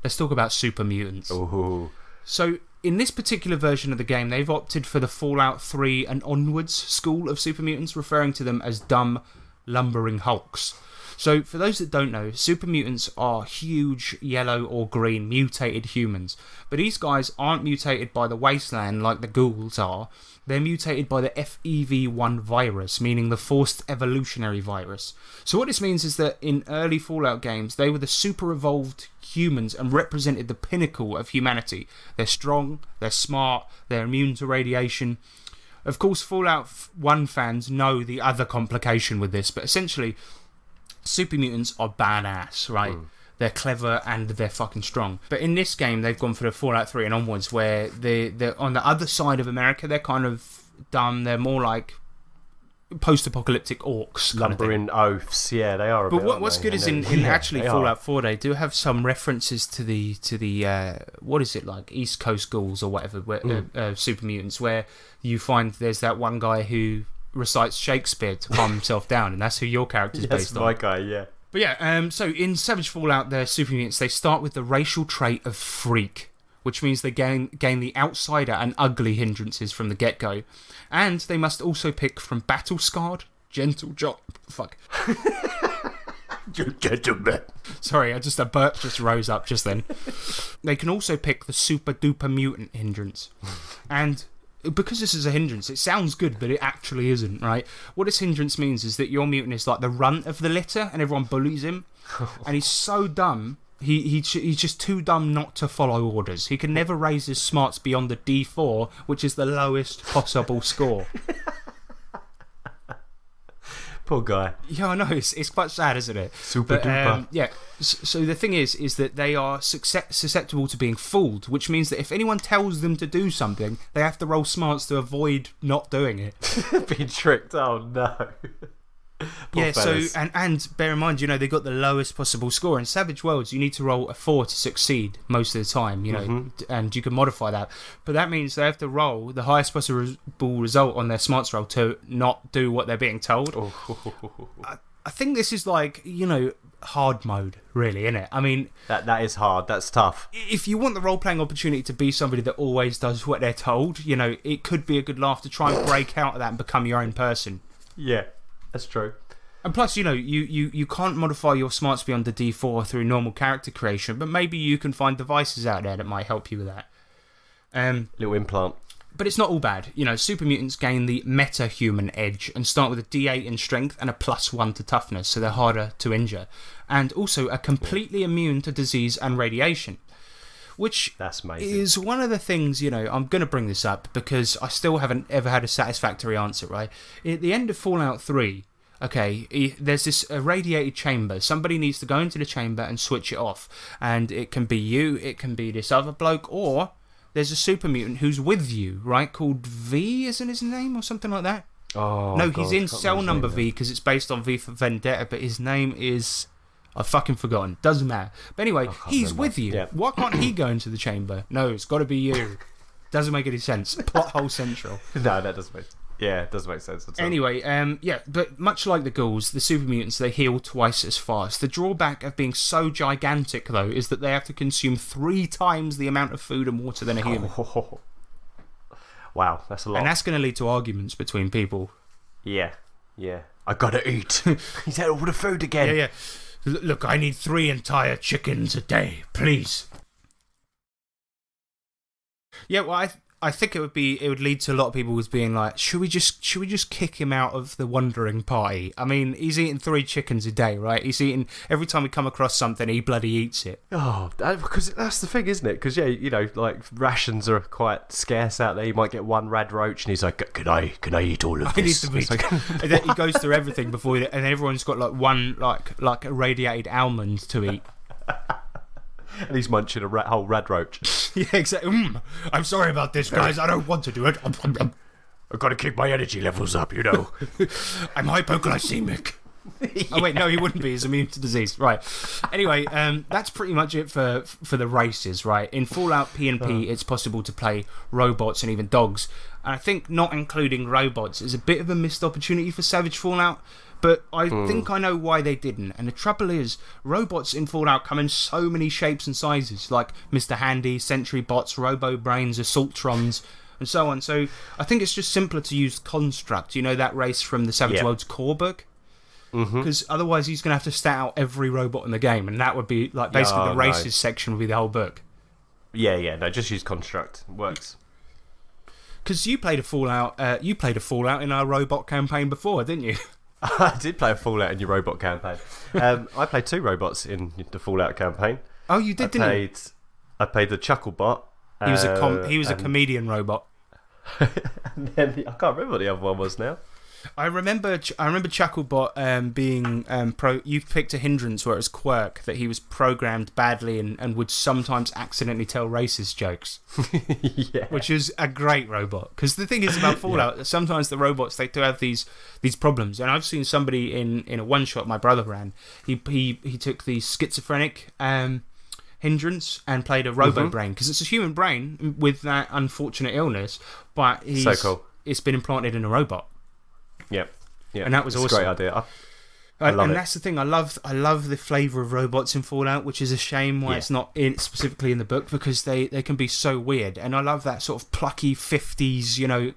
let's talk about super mutants. Ooh. So in this particular version of the game, they've opted for the Fallout 3 and onwards school of super mutants, referring to them as dumb, lumbering hulks. So for those that don't know, super mutants are huge yellow or green mutated humans, but these guys aren't mutated by the wasteland like the ghouls are. They're mutated by the FEV1 virus, meaning the forced evolutionary virus. So what this means is that in early Fallout games, they were the super evolved humans and represented the pinnacle of humanity. They're strong, they're smart, they're immune to radiation. Of course, Fallout 1 fans know the other complication with this, but essentially, super mutants are badass, right? They're clever and they're fucking strong. But in this game, they've gone for the Fallout 3 and onwards, where they're on the other side of America, they're kind of dumb. They're more like post-apocalyptic orcs. Lumbering oafs, yeah, they are. But what's good is in actually Fallout 4, they do have some references to the what is it like East Coast ghouls or whatever, where, super mutants, where you find there's that one guy who recites Shakespeare to calm himself down, and that's who your character's based on. That's my guy, yeah. But yeah, so in Savage Fallout, their super mutants, they start with the racial trait of freak, which means they gain the outsider and ugly hindrances from the get-go. And they must also pick from battle-scarred, gentle fuck. Gentleman. Sorry, a burp just rose up just then. They can also pick the super-duper mutant hindrance. And because this is a hindrance, it sounds good, but it actually isn't, right? What this hindrance means is that your mutant is like the runt of the litter, and everyone bullies him. And he's so dumb, he's just too dumb not to follow orders. He can never raise his smarts beyond the D4, which is the lowest possible score. Poor guy. Yeah, I know, it's quite sad, isn't it? Super duper. Yeah, so the thing is that they are susceptible to being fooled, which means that if anyone tells them to do something, they have to roll smarts to avoid not doing it. Being tricked, oh no. Yeah, fellas. so, and bear in mind, they got the lowest possible score. In Savage Worlds, you need to roll a 4 to succeed most of the time, and you can modify that. But that means they have to roll the highest possible result on their smarts roll to not do what they're being told. I think this is like, hard mode, really, isn't it? I mean... That is hard, that's tough. If you want the role-playing opportunity to be somebody that always does what they're told, it could be a good laugh to try and break out of that and become your own person. Yeah. That's true. And plus, you can't modify your smarts beyond the D4 through normal character creation, but maybe you can find devices out there that might help you with that. Little implant. But it's not all bad. Super mutants gain the meta-human edge and start with a D8 in strength and a +1 to toughness, so they're harder to injure. And also are completely immune to disease and radiation. Which That's amazing. is one of the things, I'm going to bring this up because I still haven't ever had a satisfactory answer, right? At the end of Fallout 3, okay, there's this irradiated chamber. Somebody needs to go into the chamber and switch it off. And it can be you, it can be this other bloke, or there's a super mutant who's with you, right? Called V, isn't his name, or something like that? Oh, no, God, he's in cell number V because it's based on V for Vendetta, but his name is... I've fucking forgotten. Doesn't matter. But anyway, he's with you. Yeah. Why can't he go into the chamber? No, it's got to be you. Doesn't make any sense. Plot hole central. No, that doesn't make... Yeah, it doesn't make sense at all. Anyway, yeah, but much like the ghouls, the super mutants, they heal twice as fast. The drawback of being so gigantic, though, is that they have to consume 3 times the amount of food and water than a human. Wow, that's a lot. And that's going to lead to arguments between people. Yeah. I gotta eat. He's had all the food again. Yeah. Look, I need 3 entire chickens a day, please. Yeah, well, I think it would lead to a lot of people with being like, should we just kick him out of the Wandering Party? I mean, he's eating 3 chickens a day, right? He's eating every time we come across something, he bloody eats it. Oh, because that's the thing, isn't it? Because like rations are quite scarce out there. You might get 1 rad roach, and he's like, "Can I eat all of this?" And then he goes through everything before, and everyone's got like one like irradiated almond to eat. And he's munching a whole rad roach. Yeah, exactly. I'm sorry about this, guys. I don't want to do it. I've got to keep my energy levels up, I'm hypoglycemic. Yeah. Oh wait, no, he wouldn't be. He's immune to disease, right? Anyway, that's pretty much it for the races, right? In Fallout P&P, it's possible to play robots and even dogs. And I think not including robots is a bit of a missed opportunity for Savage Fallout. But I think I know why they didn't. And the trouble is, robots in Fallout come in so many shapes and sizes, like Mr. Handy, Sentry Bots, Robo Brains, Assaultrons, and so on. So I think it's just simpler to use Construct, that race from the Savage Worlds core book. Because otherwise he's going to have to stat out every robot in the game, and that would be like basically the races section would be the whole book. Yeah, no, just use Construct. It works. Because you played a Fallout in our robot campaign before, didn't you? I did play a Fallout in your robot campaign. I played 2 robots in the Fallout campaign. Oh, you did, didn't you? I played the Chucklebot. He was a comedian robot. And then I can't remember what the other one was now. I remember Chucklebot being you picked a hindrance where it was Quirk, that he was programmed badly and would sometimes accidentally tell racist jokes. Yeah. Which is a great robot. Because the thing is about Fallout, sometimes the robots, they do have these problems. And I've seen somebody in a one-shot my brother ran, he took the schizophrenic hindrance and played a robo brain. Because it's a human brain with that unfortunate illness, but so cool. It's been implanted in a robot. Yep. And that was awesome. A great idea. And that's the thing. I love the flavour of robots in Fallout, which is a shame why it's not specifically in the book, because they can be so weird. And I love that sort of plucky 50s, you know,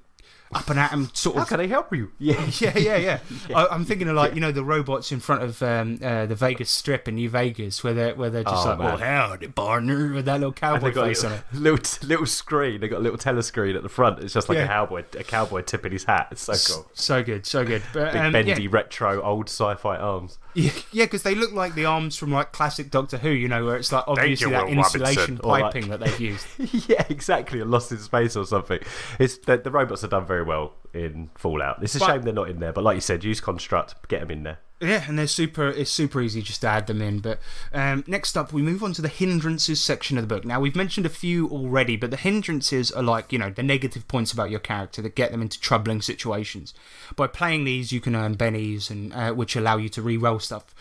up and at 'em sort of. How can I help you? Yeah. Yeah. I'm thinking of, like, you know, the robots in front of the Vegas Strip in New Vegas, where they're just man. howdy, partner, with that little cowboy face on it. Little screen. They got a little telescreen at the front. It's just like a cowboy tipping his hat. It's so cool. So good. But, big bendy retro old sci-fi arms. Yeah, because they look like the arms from, like, classic Doctor Who, you know, where it's like obviously that insulation piping that they've used. Yeah, exactly. A Lost in Space or something. It's the robots are done very well in Fallout. It's a shame they're not in there, but like you said, use construct, get them in there. Yeah, and it's super easy just to add them in. But next up, we move on to the hindrances section of the book. Now, we've mentioned a few already, but the hindrances are like, you know, the negative points about your character that get them into troubling situations. By playing these, you can earn bennies, and which allow you to re-roll stuff.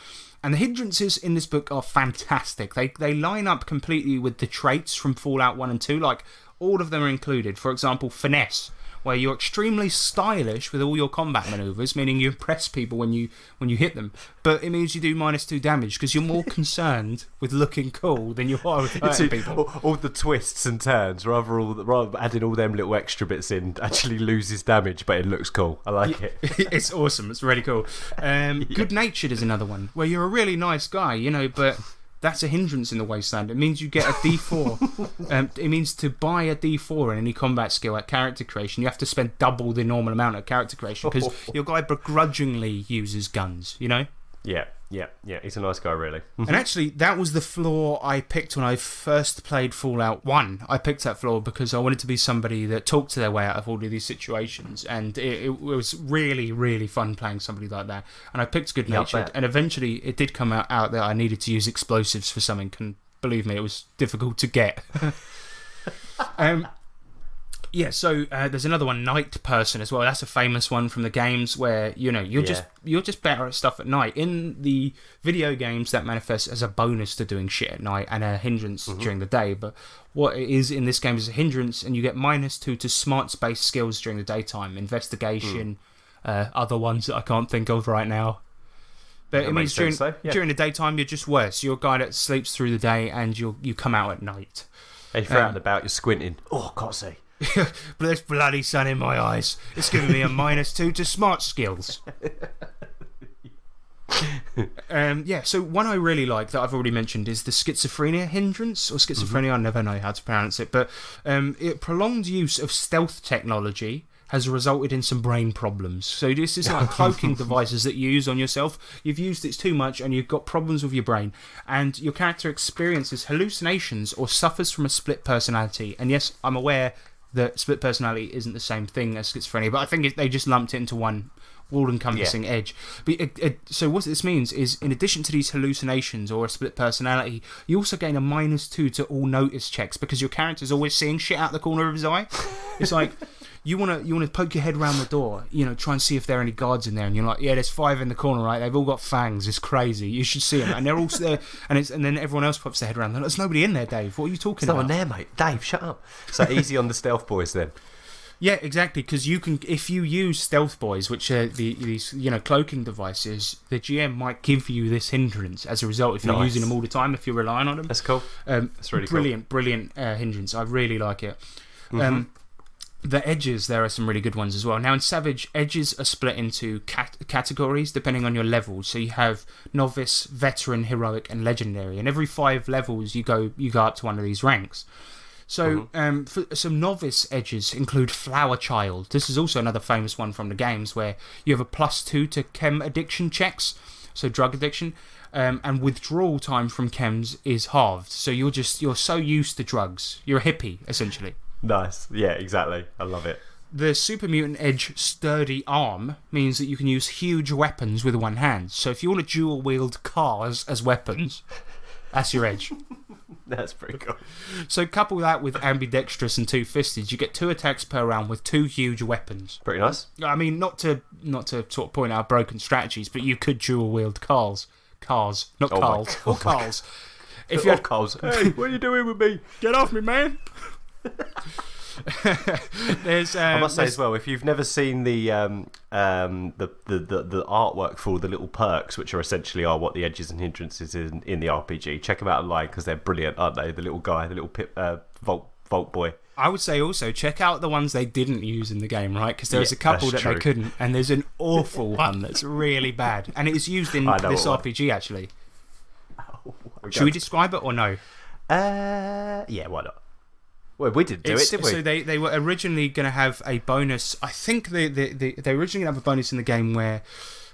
And the hindrances in this book are fantastic. They line up completely with the traits from Fallout 1 and 2. Like, all of them are included. For example, finesse, where you're extremely stylish with all your combat maneuvers, meaning you impress people when you hit them. But it means you do -2 damage because you're more concerned with looking cool than you are with hurting people. All the twists and turns, rather adding all them little extra bits in, actually loses damage, but it looks cool. I like it. It's awesome. It's really cool. Good-natured is another one, where you're a really nice guy, you know, but that's a hindrance in the wasteland. It means you get a D4. It means to buy a D4 in any combat skill at character creation, you have to spend double the normal amount at character creation, because your guy begrudgingly uses guns, you know? Yeah. He's a nice guy, really. And actually, that was the flaw I picked when I first played Fallout 1. I picked that flaw because I wanted to be somebody that talked to their way out of all of these situations, and it was really, really fun playing somebody like that. And I picked good-natured, and eventually it did come out that I needed to use explosives for something, and believe me, it was difficult to get. Yeah, so there's another one, Night Person, as well. That's a famous one from the games, where, you know, you're just better at stuff at night. In the video games, that manifests as a bonus to doing shit at night and a hindrance during the day. But what it is in this game is a hindrance, and you get -2 to smarts-based skills during the daytime, investigation, other ones that I can't think of right now. But it means during the daytime, you're just worse. You're a guy that sleeps through the day, and you come out at night. And if you're out and about, you're squinting. Oh, can't see. But there's bloody sun in my eyes. It's giving me a -2 to smart skills. So one I really like that I've already mentioned is the schizophrenia hindrance, or schizophrenia, I never know how to pronounce it, but prolonged use of stealth technology has resulted in some brain problems. So this is like cloaking devices that you use on yourself. You've used it too much and you've got problems with your brain, and your character experiences hallucinations or suffers from a split personality. And yes, I'm aware that split personality isn't the same thing as schizophrenia, but I think they just lumped it into one all-encompassing edge. But so what this means is, in addition to these hallucinations or a split personality, you also gain a -2 to all notice checks, because your character's always seeing shit out the corner of his eye. It's like, you want to poke your head around the door, you know, try and see if there are any guards in there, and you're like, yeah, there's 5 in the corner, right? They've all got fangs. It's crazy. You should see them, and they're all there. And then everyone else pops their head around. There's nobody in there, Dave. What are you talking about? There's no one there, mate. Dave, shut up. So easy on the stealth boys then. Yeah, exactly. Because you can, if you use stealth boys, which are these cloaking devices, the GM might give you this hindrance as a result if you're using them all the time. If you're relying on them, that's cool. That's really brilliant hindrance. I really like it. The edges, there are some really good ones as well. Now, in Savage, edges are split into categories depending on your levels. So you have novice, veteran, heroic, and legendary. And every 5 levels, you go up to one of these ranks. So for some novice edges include Flower Child. This is also another famous one from the games, where you have a +2 to chem addiction checks, so drug addiction. And withdrawal time from chems is halved. So you're so used to drugs. You're a hippie, essentially. Nice. Yeah, exactly. I love it. The super mutant edge sturdy arm means that you can use huge weapons with one hand. So if you want to dual wield cars as weapons, that's your edge. That's pretty cool. So couple that with ambidextrous and two-fisted, you get 2 attacks per round with 2 huge weapons. Pretty nice. I mean, not to sort of point out broken strategies, but you could dual wield cars, not Carls, or Carls. If you're Carls, hey, what are you doing with me? Get off me, man! I must say as well, if you've never seen the artwork for all the little perks, which are essentially what the edges and hindrances in the RPG, check them out online because they're brilliant, aren't they? The little guy, the little Vault Boy. I would say also check out the ones they didn't use in the game, right? Because there's a couple that they couldn't, and there's an awful one that's really bad, and it is used in this RPG actually. Should we describe it or no? Yeah, why not? Well, we didn't do it, did we? So they were originally going to have a bonus. I think they originally have a bonus in the game where,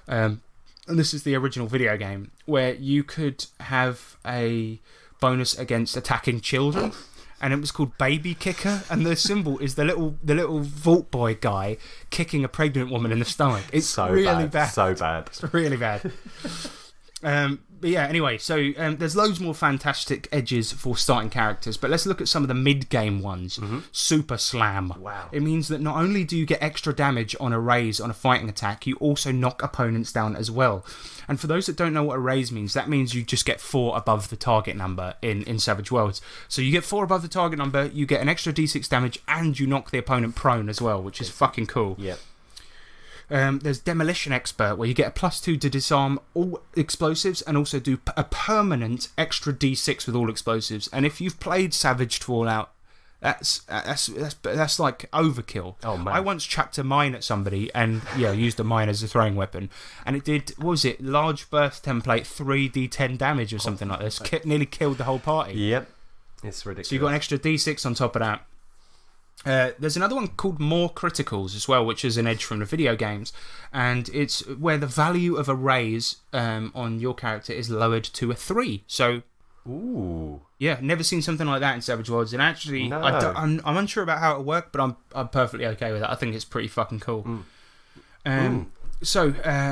and this is the original video game, where you could have a bonus against attacking children. And it was called Baby Kicker, and the symbol is the little Vault Boy guy kicking a pregnant woman in the stomach. It's so really bad. So bad. It's really bad. But yeah, anyway, so there's loads more fantastic edges for starting characters, but let's look at some of the mid-game ones. Super Slam. Wow. It means that not only do you get extra damage on a raise on a fighting attack, you also knock opponents down as well. And for those that don't know what a raise means, that means you just get 4 above the target number in Savage Worlds. So you get 4 above the target number, you get an extra d6 damage, and you knock the opponent prone as well, which is fucking cool. Yep. There's Demolition Expert, where you get a +2 to disarm all explosives and also do a permanent extra d6 with all explosives. And if you've played Savage Fallout, that's like overkill. Oh man! I once chucked a mine at somebody and used a mine as a throwing weapon, and it did, what was it, large burst template 3d10 damage or something like this. Nearly killed the whole party. Yep, it's ridiculous. So you got an extra d6 on top of that. There's another one called More Criticals as well, which is an edge from the video games, and it's where the value of a raise on your character is lowered to a 3. So, ooh, yeah, never seen something like that in Savage Worlds, and actually, no. I'm unsure about how it worked, but I'm perfectly okay with that. I think it's pretty fucking cool. So,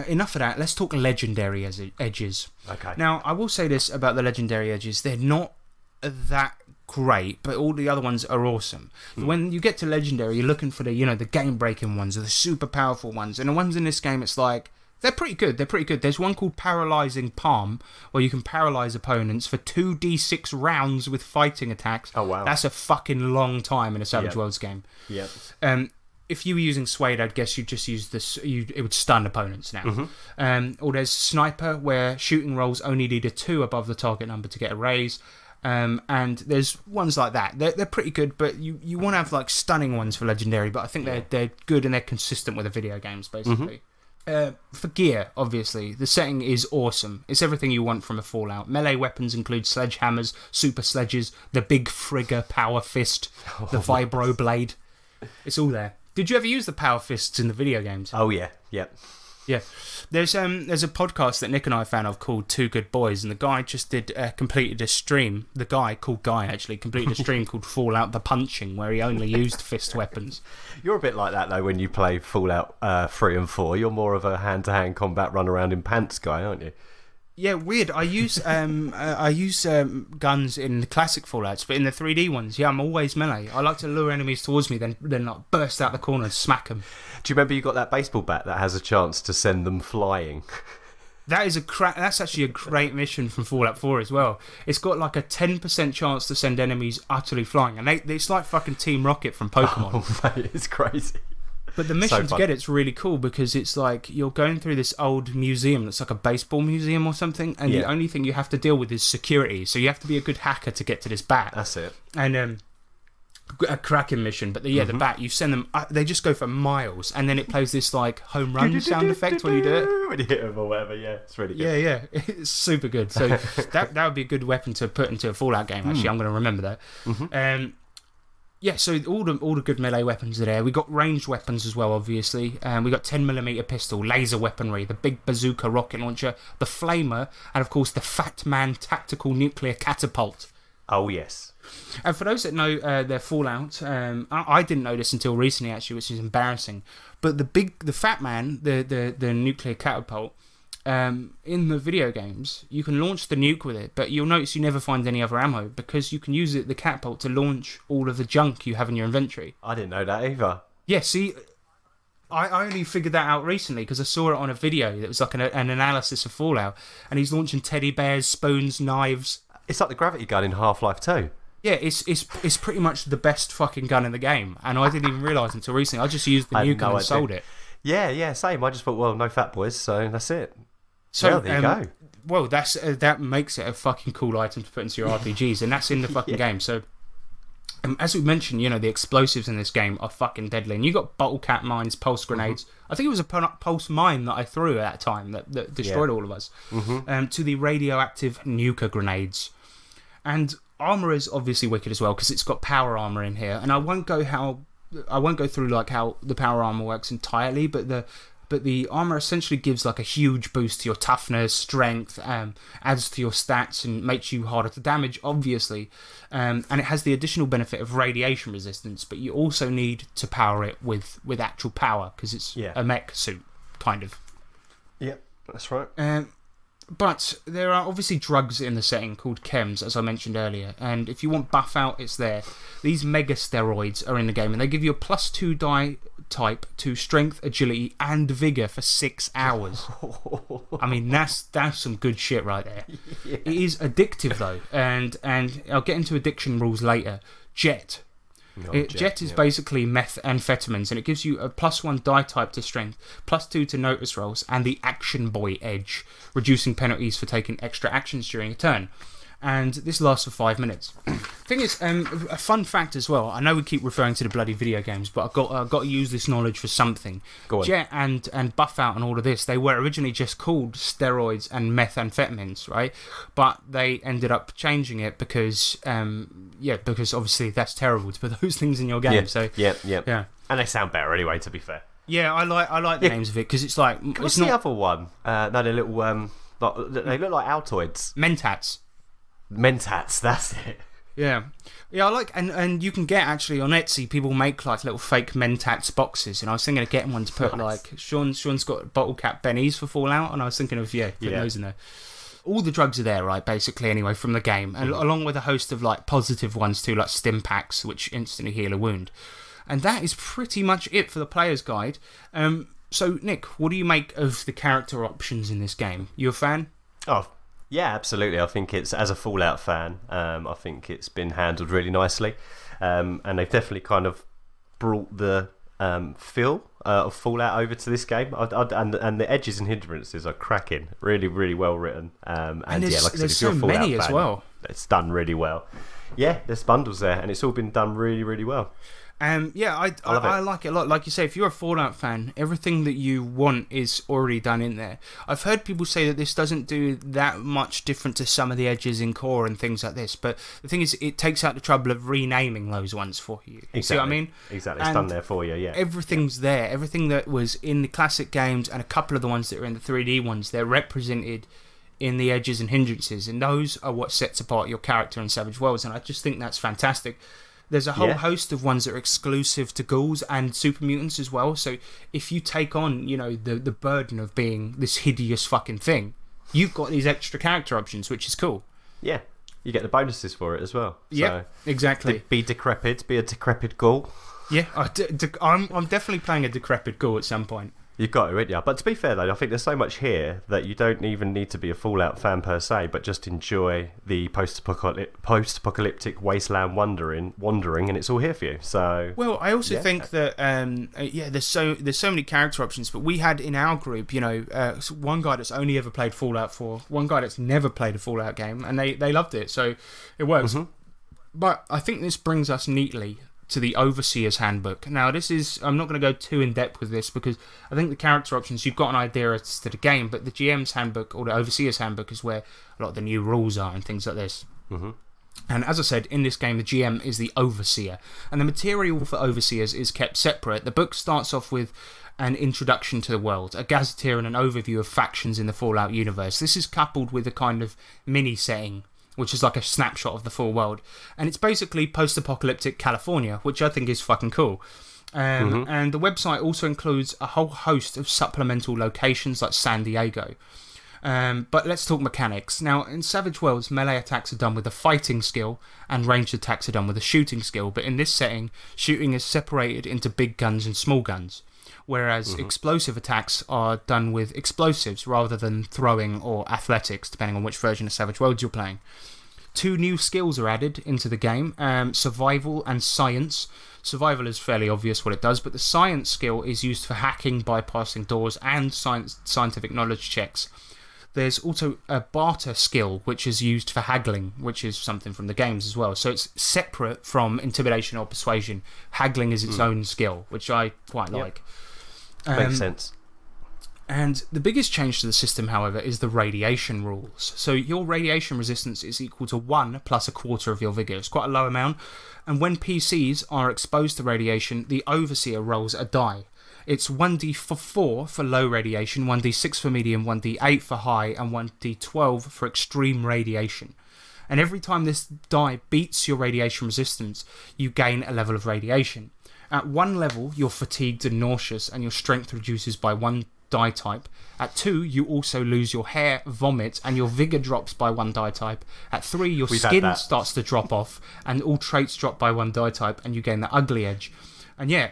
enough of that. Let's talk legendary edges. Okay. Now, I will say this about the legendary edges: they're not that great, but all the other ones are awesome. When you get to legendary, you're looking for the the game breaking ones or the super powerful ones, and the ones in this game, it's like they're pretty good. There's one called Paralyzing Palm, where you can paralyze opponents for 2d6 rounds with fighting attacks. Oh wow, that's a fucking long time in a Savage Worlds game. Yep. If you were using Suede, I'd guess you'd just use this. It would stun opponents now. Or there's Sniper, where shooting rolls only need a 2 above the target number to get a raise. And there's ones like that. They're pretty good, but you want to have like stunning ones for legendary. But I think they're good and they're consistent with the video games basically. For gear, obviously, the setting is awesome. It's everything you want from a Fallout. Melee weapons include sledgehammers, super sledges, the big Frigger power fist, the vibro blade. It's all there. Did you ever use the power fists in the video games? Oh yeah, yep. Yeah, there's a podcast that Nick and I are a fan of called Two Good Boys, and the guy just completed a stream. The guy called Guy actually completed a stream called Fallout the Punching, where he only used fist weapons. You're a bit like that though when you play Fallout 3 and 4. You're more of a hand-to-hand combat, run around in pants guy, aren't you? Yeah, weird. I use guns in the classic Fallouts, but in the 3D ones, I'm always melee. I like to lure enemies towards me, then like burst out the corner and smack them. Do you remember you got that baseball bat that has a chance to send them flying? That's actually a great mission from Fallout 4 as well. It's got like a 10% chance to send enemies utterly flying, and it's like fucking Team Rocket from Pokemon. Oh, mate, it's crazy. But the mission to get it's really cool because it's like you're going through this old museum that's like a baseball museum or something, and the only thing you have to deal with is security. So you have to be a good hacker to get to this bat. That's it. And a cracking mission. But the bat, you send them, they just go for miles, and then it plays this like home run sound effect when you do it. When you hit them or whatever, yeah, it's really good. Yeah, it's super good. So that would be a good weapon to put into a Fallout game. Actually, I'm going to remember that. Yeah, so all the good melee weapons are there. We got ranged weapons as well, obviously. We got 10mm pistol, laser weaponry, the big bazooka rocket launcher, the flamer, and of course the Fat Man tactical nuclear catapult. Oh yes. And for those that know their Fallout, I didn't know this until recently, actually, which is embarrassing. But the Fat Man, the nuclear catapult. In the video games, you can launch the nuke with it, but you'll notice you never find any other ammo because you can use the catapult to launch all of the junk you have in your inventory. I didn't know that either. Yeah, see, I only figured that out recently because I saw it on a video that was like an analysis of Fallout, and he's launching teddy bears, spoons, knives. It's like the gravity gun in Half-Life 2. Yeah, it's pretty much the best fucking gun in the game, and I didn't even realise until recently. I just used the new gun and sold it. Yeah, same. I just thought, well, no fat boys, so that's it. So well, there you go. Well, that makes it a fucking cool item to put into your RPGs, and that's in the fucking game. So, as we mentioned, the explosives in this game are fucking deadly. And you got bottle cap mines, pulse grenades. I think it was a pulse mine that I threw at that time that destroyed all of us. To the radioactive nuka grenades, and armor is obviously wicked as well because it's got power armor in here. And I won't go through like how the power armor works entirely, but the armor essentially gives like a huge boost to your toughness, strength, adds to your stats and makes you harder to damage, obviously. And it has the additional benefit of radiation resistance, but you also need to power it with actual power because it's a mech suit, kind of. Yep, that's right. But there are obviously drugs in the setting called chems, as I mentioned earlier, and if you want buff out, it's there. These mega steroids are in the game, and they give you a +2 die type to strength, agility, and vigor for 6 hours. I mean, that's some good shit right there. Yeah. It is addictive though, and I'll get into addiction rules later. Jet is basically methamphetamines, and it gives you a +1 die type to strength, +2 to notice rolls, and the action boy edge, reducing penalties for taking extra actions during a turn. And this lasts for 5 minutes. Thing is, a fun fact as well. I know we keep referring to the bloody video games, but I've got to use this knowledge for something. Go on. Jet and Buff Out and all of this, they were originally just called steroids and methamphetamines, right? But they ended up changing it because obviously that's terrible to put those things in your game. Yeah. So yeah. And they sound better anyway, to be fair. Yeah, I like the names of it because it's like What's the other one? No, they're little they look like Altoids. Mentats, that's it. Yeah, I like, and you can get actually on Etsy. People make like little fake Mentats boxes, and I was thinking of getting one to put like Sean's got bottle cap bennies for Fallout, and I was thinking of putting those in there. All the drugs are there, right? Basically, anyway, from the game, and along with a host of like positive ones too, like stim packs, which instantly heal a wound, and that is pretty much it for the player's guide. So Nick, what do you make of the character options in this game? You a fan? Oh. Yeah, absolutely. I think it's, as a Fallout fan, I think it's been handled really nicely, and they've definitely kind of brought the feel of Fallout over to this game. And the edges and hindrances are cracking, really, really well written. And there's, like I said, if so you're a Fallout many fan, as well. It's done really well. Yeah, there's bundles there, and it's all been done really, really well. I like it a lot. Like you say, if you're a Fallout fan, everything that you want is already done in there. I've heard people say that this doesn't do that much different to some of the edges in core and things like this, but the thing is, it takes out the trouble of renaming those ones for you. Exactly. See what I mean? Exactly. It's done there for you, yeah. Everything's there. Everything that was in the classic games and a couple of the ones that are in the 3D ones, they're represented in the edges and hindrances, and those are what sets apart your character in Savage Worlds, and I just think that's fantastic. There's a whole host of ones that are exclusive to ghouls and super mutants as well. So if you take on, the burden of being this hideous fucking thing, you've got these extra character options, which is cool. Yeah, you get the bonuses for it as well. Yeah, so, exactly. Be a decrepit ghoul. Yeah, I'm definitely playing a decrepit ghoul at some point. You've got to, yeah. But to be fair, though, I think there's so much here that you don't even need to be a Fallout fan per se, but just enjoy the post-apocalyptic wasteland wandering, and it's all here for you. So, well, I also think that there's so many character options. But we had in our group, one guy that's only ever played Fallout 4, one guy that's never played a Fallout game, and they loved it. So it works. Mm-hmm. But I think this brings us neatly to the Overseer's Handbook. Now, I'm not going to go too in-depth with this because I think the character options, you've got an idea as to the game, but the GM's Handbook or the Overseer's Handbook is where a lot of the new rules are and things like this. Mm-hmm. And as I said, in this game, the GM is the Overseer, and the material for Overseers is kept separate. The book starts off with an introduction to the world, a gazetteer and an overview of factions in the Fallout universe. This is coupled with a kind of mini-setting, which is like a snapshot of the full world. And it's basically post-apocalyptic California, which I think is fucking cool. And the website also includes a whole host of supplemental locations like San Diego. But let's talk mechanics. Now, in Savage Worlds, melee attacks are done with a fighting skill, and ranged attacks are done with a shooting skill. But in this setting, shooting is separated into big guns and small guns, whereas explosive attacks are done with explosives rather than throwing or athletics, depending on which version of Savage Worlds you're playing. 2 new skills are added into the game, survival and science. Survival is fairly obvious what it does, but the science skill is used for hacking, bypassing doors, and scientific knowledge checks. There's also a barter skill, which is used for haggling, which is something from the games as well. So it's separate from intimidation or persuasion. Haggling is its own skill, which I quite like. Makes sense. And the biggest change to the system, however, is the radiation rules. So your radiation resistance is equal to 1 plus a quarter of your vigor. It's quite a low amount. And when PCs are exposed to radiation, the Overseer rolls a die. It's 1d4 for low radiation, 1d6 for medium, 1d8 for high, and 1d12 for extreme radiation. And every time this die beats your radiation resistance, you gain a level of radiation. At 1 level, you're fatigued and nauseous, and your strength reduces by 1 die type. At 2, you also lose your hair, vomit, and your vigor drops by 1 die type. At 3, your skin starts to drop off, and all traits drop by 1 die type, and you gain the ugly edge. And yeah,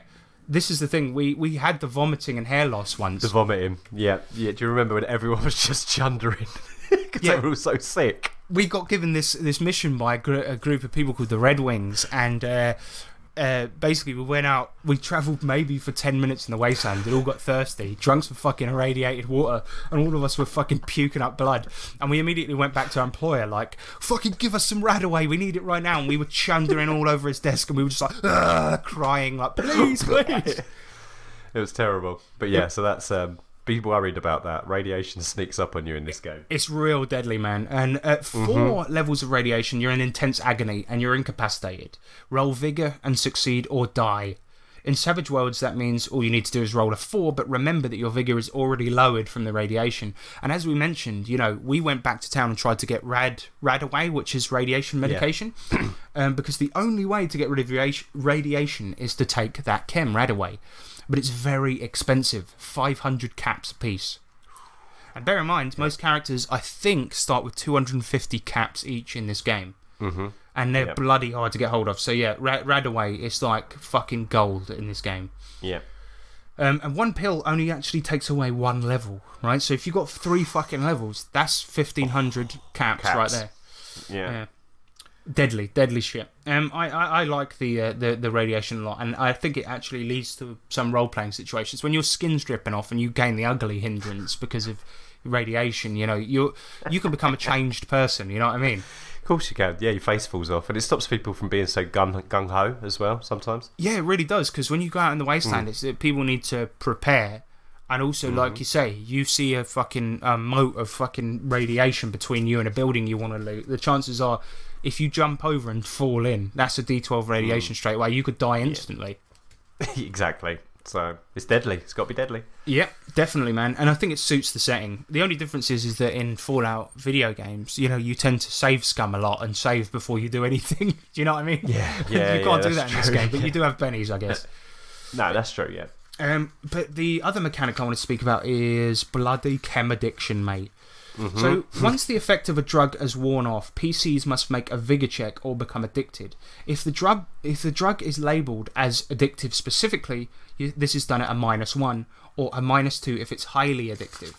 this is the thing, we had the vomiting and hair loss once. The vomiting, yeah. Do you remember when everyone was just chundering? Because they were all so sick. We got given this mission by a group of people called the Red Wings, and basically we went out, we travelled maybe for 10 minutes in the wasteland, and all got thirsty, drunk some fucking irradiated water, and all of us were fucking puking up blood, and we immediately went back to our employer like, fucking give us some Radaway, we need it right now. And we were chundering all over his desk, and we were just like crying like, please. It was terrible. But yeah, so that's be worried about that. Radiation sneaks up on you in this game. It's real deadly, man. And at 4 levels of radiation, you're in intense agony and you're incapacitated. Roll vigor and succeed or die. In Savage Worlds, that means all you need to do is roll a 4, but remember that your vigor is already lowered from the radiation. And as we mentioned, you know, we went back to town and tried to get Radaway, which is radiation medication, because the only way to get rid of radiation is to take that chem, Radaway. But it's very expensive, 500 caps a piece. And bear in mind, most characters, I think, start with 250 caps each in this game. And they're bloody hard to get hold of. So yeah, Radaway is like fucking gold in this game. Yeah. And 1 pill only actually takes away 1 level, right? So if you've got 3 fucking levels, that's 1,500 caps right there. Yeah. Deadly shit. I like the radiation a lot, and I think it actually leads to some role-playing situations when your skin's dripping off and you gain the ugly hindrance because of radiation. You know, you can become a changed person. You know what I mean? Of course you can. Yeah, your face falls off, and it stops people from being so gung ho as well. Sometimes. Yeah, it really does, because when you go out in the wasteland, it's people need to prepare. And also, like you say, you see a fucking moat of fucking radiation between you and a building you want to loot. The chances are, if you jump over and fall in, that's a D12 radiation straight away. You could die instantly. Exactly. So it's deadly. It's got to be deadly. Yeah, definitely, man. And I think it suits the setting. The only difference is that in Fallout video games, you know, you tend to save scum a lot and save before you do anything. Do you know what I mean? Yeah. You can't do that in this game, but you do have bennies, I guess. No, that's true. Yeah. But the other mechanic I want to speak about is bloody chem addiction, mate. So once the effect of a drug has worn off, PCs must make a vigor check or become addicted. If the drug is labelled as addictive specifically, this is done at a -1 or a -2 if it's highly addictive.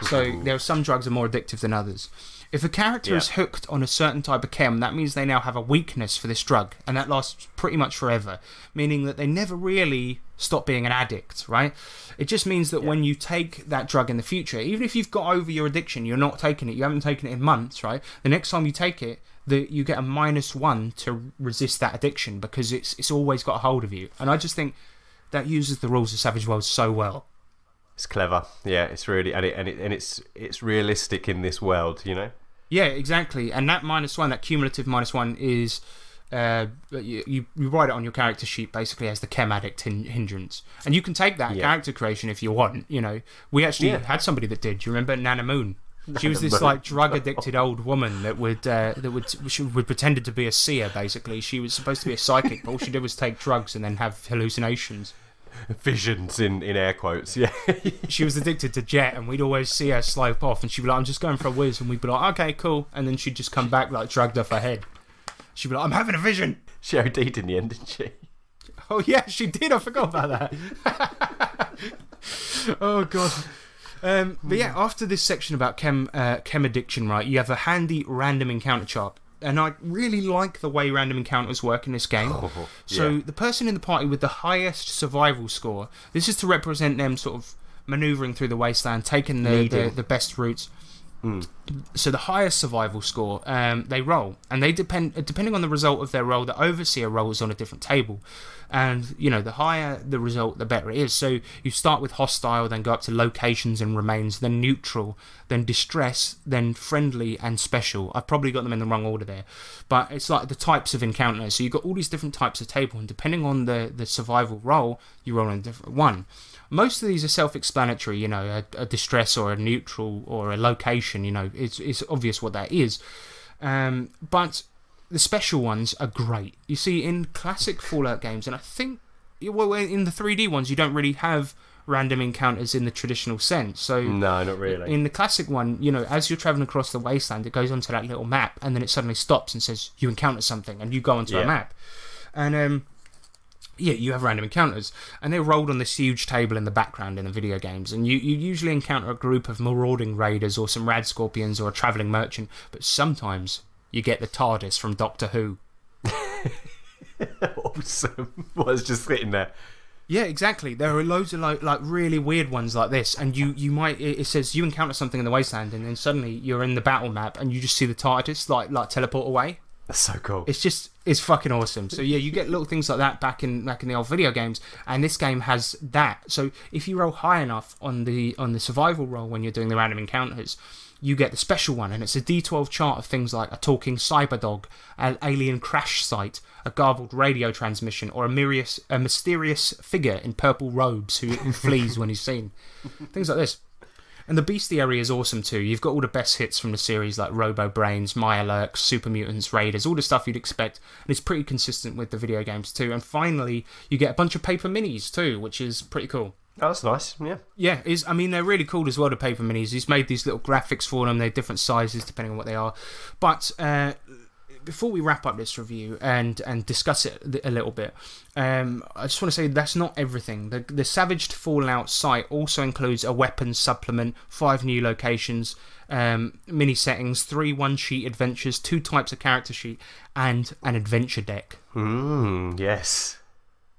So there are some drugs are more addictive than others. If a character is hooked on a certain type of chem, that means they now have a weakness for this drug, and that lasts pretty much forever, meaning that they never really stop being an addict, right? It just means that when you take that drug in the future, even if you've got over your addiction, you're not taking it, you haven't taken it in months, right? The next time you take it, you get a -1 to resist that addiction, because it's always got a hold of you. And I just think that uses the rules of Savage Worlds so well. It's clever, yeah. It's really it's realistic in this world, you know. Yeah, exactly. And that -1, that cumulative -1, is you write it on your character sheet basically as the chem addict hindrance, and you can take that character creation if you want. You know, we actually had somebody that did. Do you remember Nana Moon? She was this like drug addicted old woman that would pretended to be a seer. Basically, she was supposed to be a psychic, but all she did was take drugs and then have hallucinations. Visions in air quotes, yeah. She was addicted to Jet, and we'd always see her slope off, and she'd be like, I'm just going for a whiz, and we'd be like, okay, cool, and then she'd just come back like drugged off her head. She'd be like, I'm having a vision. She OD'd in the end, didn't she? Oh yeah, she did, I forgot about that. Oh god. But yeah, after this section about chem addiction, right, you have a handy random encounter chart and I really like the way random encounters work in this game. So the person in the party with the highest survival score, this is to represent them sort of manoeuvring through the wasteland, taking the best routes. So the highest survival score, they roll, and they depending on the result of their roll, the overseer rolls on a different table, and you know, the higher the result, the better it is. So you start with hostile, then go up to locations and remains, then neutral, then distress, then friendly and special. I've probably got them in the wrong order there, but it's like the types of encounters. So you've got all these different types of table, and depending on the survival roll, you roll on a different one. Most of these are self-explanatory, you know, a distress or a neutral or a location, you know, it's obvious what that is. But the special ones are great. You see, in classic Fallout games, and I think, well, in the 3D ones, you don't really have random encounters in the traditional sense. So no, not really. In the classic one, you know, as you're traveling across the wasteland, it goes onto that little map, and then it suddenly stops and says, you encounter something, and you go onto a map. And, yeah, you have random encounters, and they're rolled on this huge table in the background in the video games, and you usually encounter a group of marauding raiders or some rad scorpions or a travelling merchant, but sometimes you get the TARDIS from Doctor Who. Awesome. Well, it's just sitting there. Yeah, exactly. There are loads of like really weird ones like this, and you might, it says you encounter something in the wasteland, and then suddenly you're in the battle map, and you just see the TARDIS like teleport away. That's so cool. It's fucking awesome. So yeah, you get little things like that back in the old video games, and this game has that. So if you roll high enough on the survival roll when you're doing the random encounters, you get the special one, and it's a D12 chart of things like a talking cyberdog, an alien crash site, a garbled radio transmission, or a mysterious figure in purple robes who flees when he's seen. Things like this. And the bestiary is awesome too. You've got all the best hits from the series like Robo Brains, Mirelurks, Super Mutants, Raiders, all the stuff you'd expect, and it's pretty consistent with the video games too. And finally, you get a bunch of paper minis too, which is pretty cool. Oh, that's nice, yeah. Yeah, I mean, they're really cool as well, the paper minis. He's made these little graphics for them. They're different sizes depending on what they are. But before we wrap up this review and discuss it a little bit, I just want to say that's not everything. The Savaged Fallout site also includes a weapons supplement, 5 new locations, mini settings, 3 one-sheet adventures, 2 types of character sheet, and an adventure deck. Yes.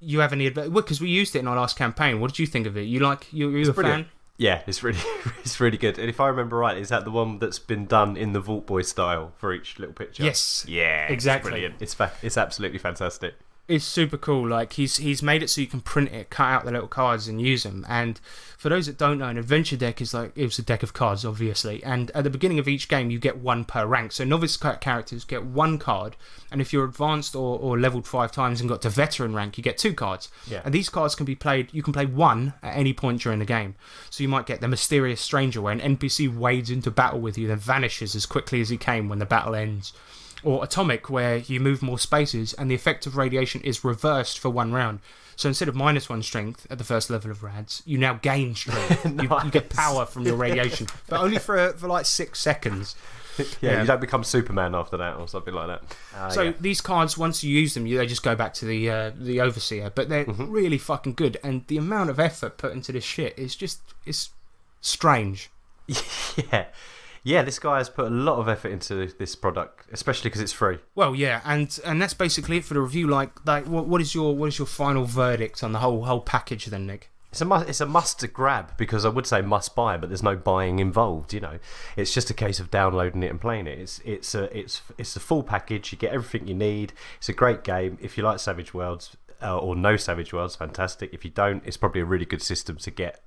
You have any adventure? Well, because we used it in our last campaign. What did you think of it? You're a fan? Yeah, it's really good. And if I remember right, is that the one that's been done in the Vault Boy style for each little picture? Yes. Yeah, exactly. It's brilliant. It's absolutely fantastic. It's super cool. Like he's made it so you can print it, cut out the little cards, and use them. And for those that don't know, an adventure deck is like, it's a deck of cards, obviously. And at the beginning of each game, you get 1 per rank. So novice characters get 1 card, and if you're advanced or leveled 5 times and got to veteran rank, you get 2 cards. Yeah. And these cards can be played. You can play 1 at any point during the game. So you might get the Mysterious Stranger, where an NPC wades into battle with you, then vanishes as quickly as he came when the battle ends. Or Atomic, where you move more spaces and the effect of radiation is reversed for 1 round. So instead of -1 strength at the first level of rads, you now gain strength. Nice. You get power from your radiation, but only for like 6 seconds. Yeah, you don't become Superman after that or something like that. So these cards, once you use them, they just go back to the Overseer. But they're really fucking good, and the amount of effort put into this shit is it's strange. Yeah, this guy has put a lot of effort into this product, especially because it's free. Well, yeah, and that's basically it for the review. Like what is your final verdict on the whole package then, Nick? It's a must to grab, because I would say must buy, but there's no buying involved. You know, it's just a case of downloading it and playing it. It's a full package. You get everything you need. It's a great game. If you like Savage Worlds or no Savage Worlds, fantastic. If you don't, it's probably a really good system to get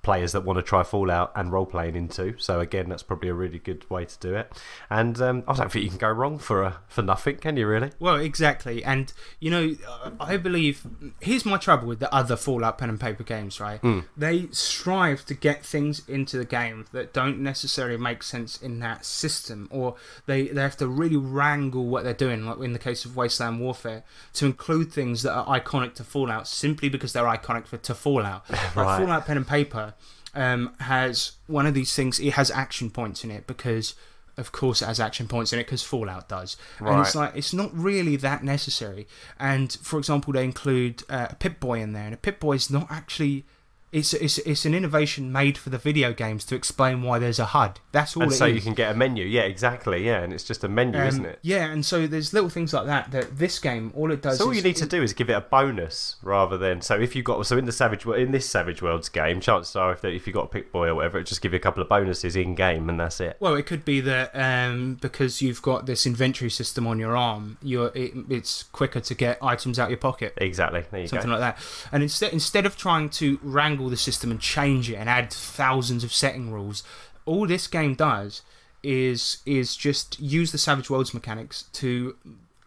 players that want to try Fallout and role-playing into. So again, that's probably a really good way to do it. And I don't think you can go wrong for nothing, can you, really? Well, exactly. And, you know, I believe... Here's my trouble with the other Fallout pen and paper games, right? They strive to get things into the game that don't necessarily make sense in that system, or they have to really wrangle what they're doing, like in the case of Wasteland Warfare, to include things that are iconic to Fallout simply because they're iconic to Fallout. Like Right. Fallout pen and paper has one of these things. It has action points in it because, of course, it has action points in it because Fallout does. Right. And it's like, it's not really that necessary. And for example, they include a Pip-Boy in there, and a Pip-Boy is not actually It's an innovation made for the video games to explain why there's a HUD. That's all and it so is. you can get a menu. Yeah, exactly. Yeah, and it's just a menu, isn't it? Yeah, and so there's little things like that this game, all it does So all is... you need to do is give it a bonus rather than... So if you got... So in this Savage Worlds game, chances are if you got a Pick-Boy or whatever, it just give you a couple of bonuses in-game and that's it. Well, it could be that because you've got this inventory system on your arm, it's quicker to get items out your pocket. Exactly. There you Something go. like that. And instead of trying to wrangle the system and change it and add thousands of setting rules, all this game does is just use the Savage Worlds mechanics to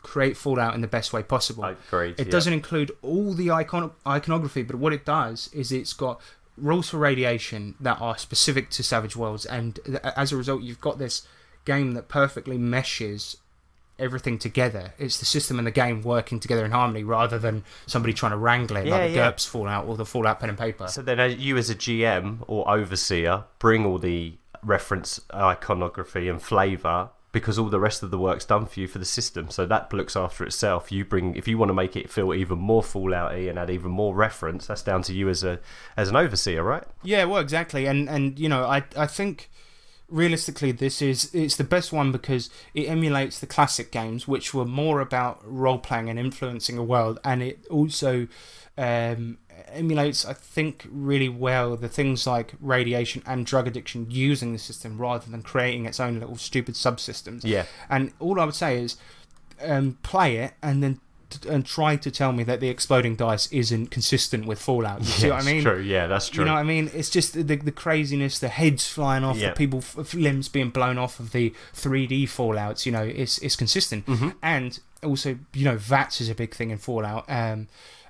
create Fallout in the best way possible. Agreed. It doesn't include all the iconography, but what it does is it's got rules for radiation that are specific to Savage Worlds, and as a result, you've got this game that perfectly meshes everything together. It's the system and the game working together in harmony rather than somebody trying to wrangle it like the GURPS Fallout or the Fallout pen and paper. So then you as a GM or overseer bring all the reference iconography and flavour because all the rest of the work's done for you for the system. So that looks after itself. If you want to make it feel even more Fallout-y and add even more reference, that's down to you as an overseer, right? Yeah, well, exactly. And you know, I think realistically it's the best one because it emulates the classic games, which were more about role-playing and influencing a world, and it also emulates, I think, really well the things like radiation and drug addiction using the system rather than creating its own little stupid subsystems. Yeah. And all I would say is play it and then try to tell me that the exploding dice isn't consistent with Fallout. You see what I mean? True. Yeah, that's true. You know what I mean? It's just the craziness, the heads flying off, the people limbs being blown off of the 3D Fallouts. You know, it's consistent. And also, you know, VATS is a big thing in Fallout.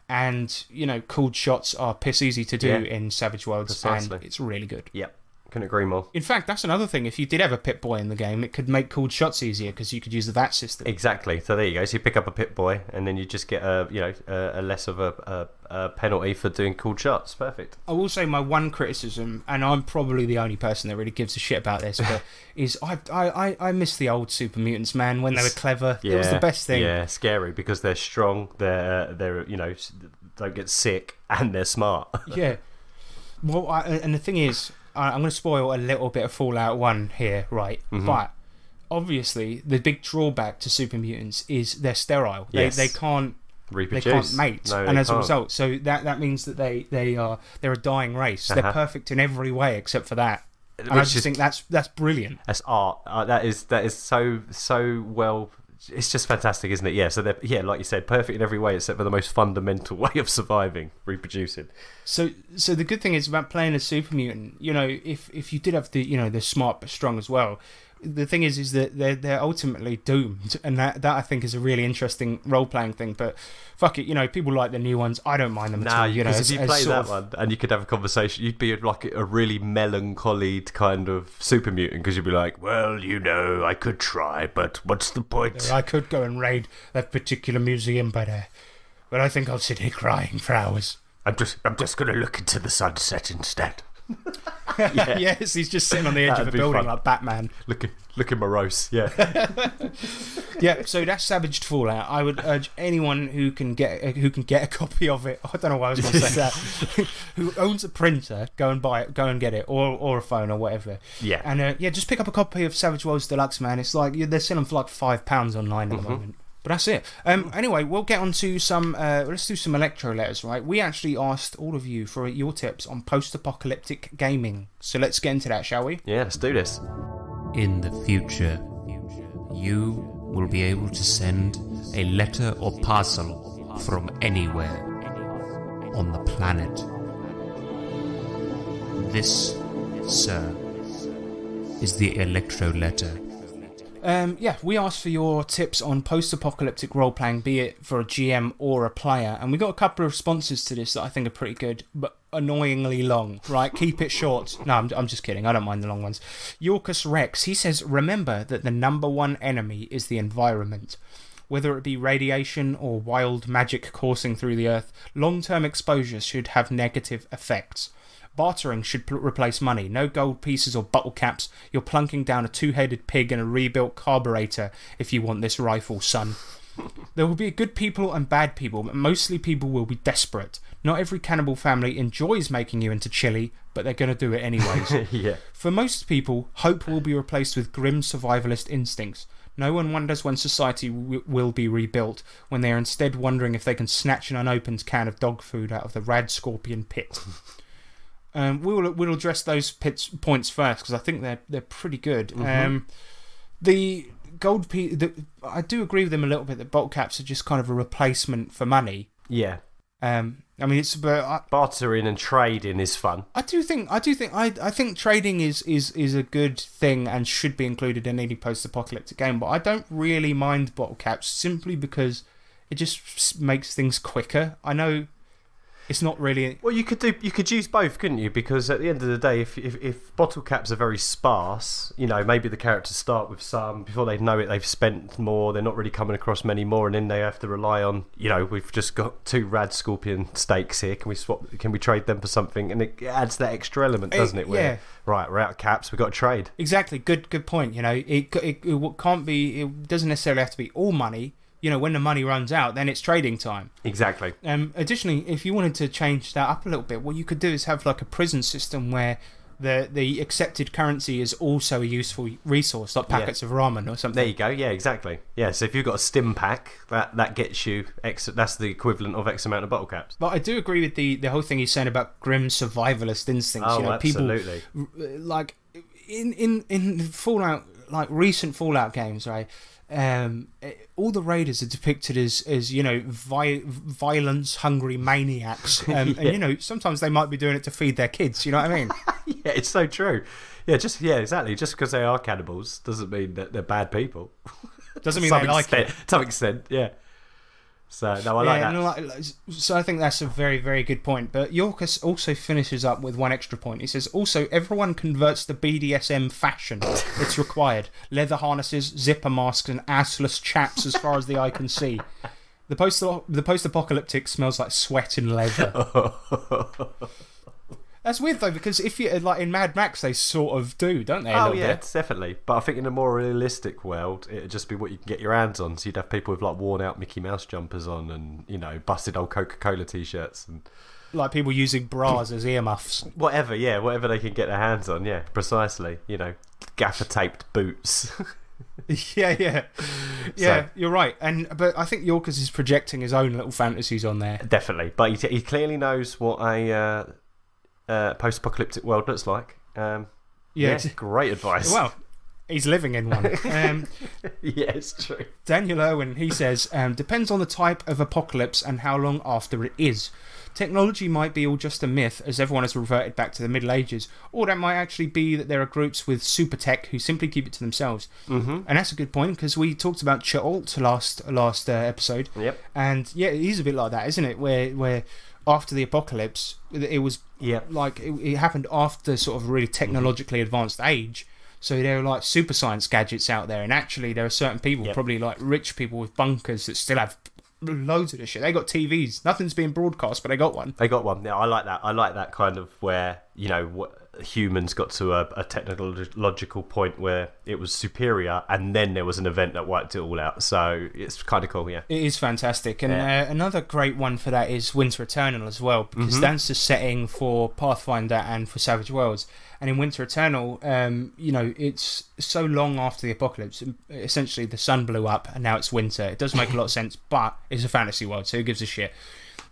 And you know, cooled shots are piss easy to do in Savage Worlds, and it's really good. Yep. Couldn't agree more. In fact, that's another thing. If you did have a Pip-Boy in the game, it could make cooled shots easier because you could use the VAT system. Exactly. So there you go. So you pick up a Pip-Boy, and then you just get a less of a penalty for doing cooled shots. Perfect. I will say my one criticism, and I'm probably the only person that really gives a shit about this, but is I miss the old super mutants, man, when they were clever. It was the best thing. Yeah, scary because they're strong. They're you know, don't get sick, and they're smart. Yeah. Well, and the thing is, I'm going to spoil a little bit of Fallout 1 here, right? But obviously, the big drawback to super mutants is they're sterile. They can't reproduce. They can't mate, No, and they as can't. a result, so that means that they're a dying race. They're perfect in every way except for that. And I just think that's brilliant. That's art. That is so well. It's just fantastic, isn't it? Yeah. So they're like you said, perfect in every way except for the most fundamental way of surviving, reproducing. So the good thing is about playing a super mutant. You know, if you did have the smart but strong as well. The thing is that they're ultimately doomed, and that I think is a really interesting role playing thing. But fuck it, you know, people like the new ones. I don't mind them at all. You know, because if you play that one and you could have a conversation, you'd be like a really melancholy kind of super mutant because you'd be like, well, you know, I could try, but what's the point? I could go and raid that particular museum, but I think I'll sit here crying for hours. I'm just going to look into the sunset instead. Yes, he's just sitting on the edge of a building like Batman, looking morose. Yeah. Yeah. So that's Savaged Fallout. I would urge anyone who can get a copy of it. I don't know why I was going to say that. Who owns a printer, go and buy it, go and get it, or a phone or whatever. Yeah. And just pick up a copy of Savage Worlds Deluxe, man. It's like they're selling for like £5 online at the moment. But that's it. Anyway, we'll get on to some... let's do some electro letters, right? We actually asked all of you for your tips on post-apocalyptic gaming. So let's get into that, shall we? Yeah, let's do this. In the future, you will be able to send a letter or parcel from anywhere on the planet. This, sir, is the electro letter. We asked for your tips on post-apocalyptic role-playing, be it for a GM or a player, and we got a couple of responses to this that I think are pretty good, but annoyingly long, right? Keep it short. No, I'm just kidding. I don't mind the long ones. Yorkus Rex, he says, remember that the number one enemy is the environment. Whether it be radiation or wild magic coursing through the earth, long-term exposure should have negative effects. Bartering should replace money. No gold pieces or bottle caps. You're plunking down a two-headed pig and a rebuilt carburetor if you want this rifle, son. There will be good people and bad people, but mostly people will be desperate. Not every cannibal family enjoys making you into chili, but they're going to do it anyways. Yeah. For most people, hope will be replaced with grim survivalist instincts. No one wonders when society will be rebuilt, when they are instead wondering if they can snatch an unopened can of dog food out of the rad scorpion pit. We'll address those points first, because I think they're pretty good. The gold I do agree with them a little bit that bottle caps are just kind of a replacement for money. Yeah. I mean, bartering and trading is fun. I think trading is a good thing and should be included in any post-apocalyptic game, but I don't really mind bottle caps simply because it just makes things quicker. I know it's not really... Well, you could use both, couldn't you? Because at the end of the day, if bottle caps are very sparse, you know, maybe the characters start with some, before they know it, they've spent more, they're not really coming across many more, and then they have to rely on, you know, we've just got 2 rad scorpion steaks here, can we trade them for something? And it adds that extra element, doesn't it? Where, right, we're out of caps, we've got to trade. Exactly, good point. You know, it doesn't necessarily have to be all money. You know, when the money runs out, then it's trading time. Exactly. Additionally, if you wanted to change that up a little bit, what you could do is have like a prison system where the accepted currency is also a useful resource, like packets of ramen or something. There you go. Yeah, exactly. Yeah, so if you've got a stim pack, that gets you that's the equivalent of X amount of bottle caps. But I do agree with the whole thing he's saying about grim survivalist instincts. Oh, you know, absolutely. People, like in Fallout, like recent Fallout games, right? All the raiders are depicted as you know, violence hungry maniacs, and you know, sometimes they might be doing it to feed their kids. You know what I mean? Yeah, it's so true. Yeah, exactly. Just because they are cannibals doesn't mean that they're bad people. Doesn't mean they like it. To some extent, yeah. So no, I like that. So I think that's a very, very good point. But Yorkus also finishes up with one extra point. He says, also, everyone converts to BDSM fashion. It's required. Leather harnesses, zipper masks, and assless chaps as far as the eye can see. The post-apocalyptic smells like sweat and leather. That's weird though, because if you like in Mad Max, they sort of do, don't they? Oh yeah, definitely. But I think in a more realistic world, it'd just be what you can get your hands on. So you'd have people with like worn out Mickey Mouse jumpers on, and you know, busted old Coca-Cola t-shirts, and like people using bras as earmuffs. Whatever they can get their hands on. Yeah, precisely. You know, gaffer taped boots. Yeah, you're right. But I think Yorkus is projecting his own little fantasies on there. Definitely, but he clearly knows what a post-apocalyptic world looks like. Great advice. Well, he's living in one. Yeah, it's true. Daniel Irwin, he says, depends on the type of apocalypse and how long after it is. Technology might be all just a myth, as everyone has reverted back to the Middle Ages, or that might actually be that there are groups with super tech who simply keep it to themselves. And that's a good point, because we talked about Ch'alt last episode. Yep. And yeah, it is a bit like that, isn't it? Where after the apocalypse, it was like it happened after sort of a really technologically advanced age. So there are like super science gadgets out there, and actually there are certain people, probably like rich people with bunkers, that still have loads of this shit. They got TVs. Nothing's being broadcast, but they got one. Yeah, I like that. I like that kind of where, you know, humans got to a technological point where it was superior, and then there was an event that wiped it all out. So it's kind of cool, yeah. It is fantastic. And another great one for that is Winter Eternal as well, because that's the setting for Pathfinder and for Savage Worlds. And in Winter Eternal, you know, it's so long after the apocalypse. Essentially, the sun blew up, and now it's winter. It does make a lot of sense, but it's a fantasy world, so who gives a shit?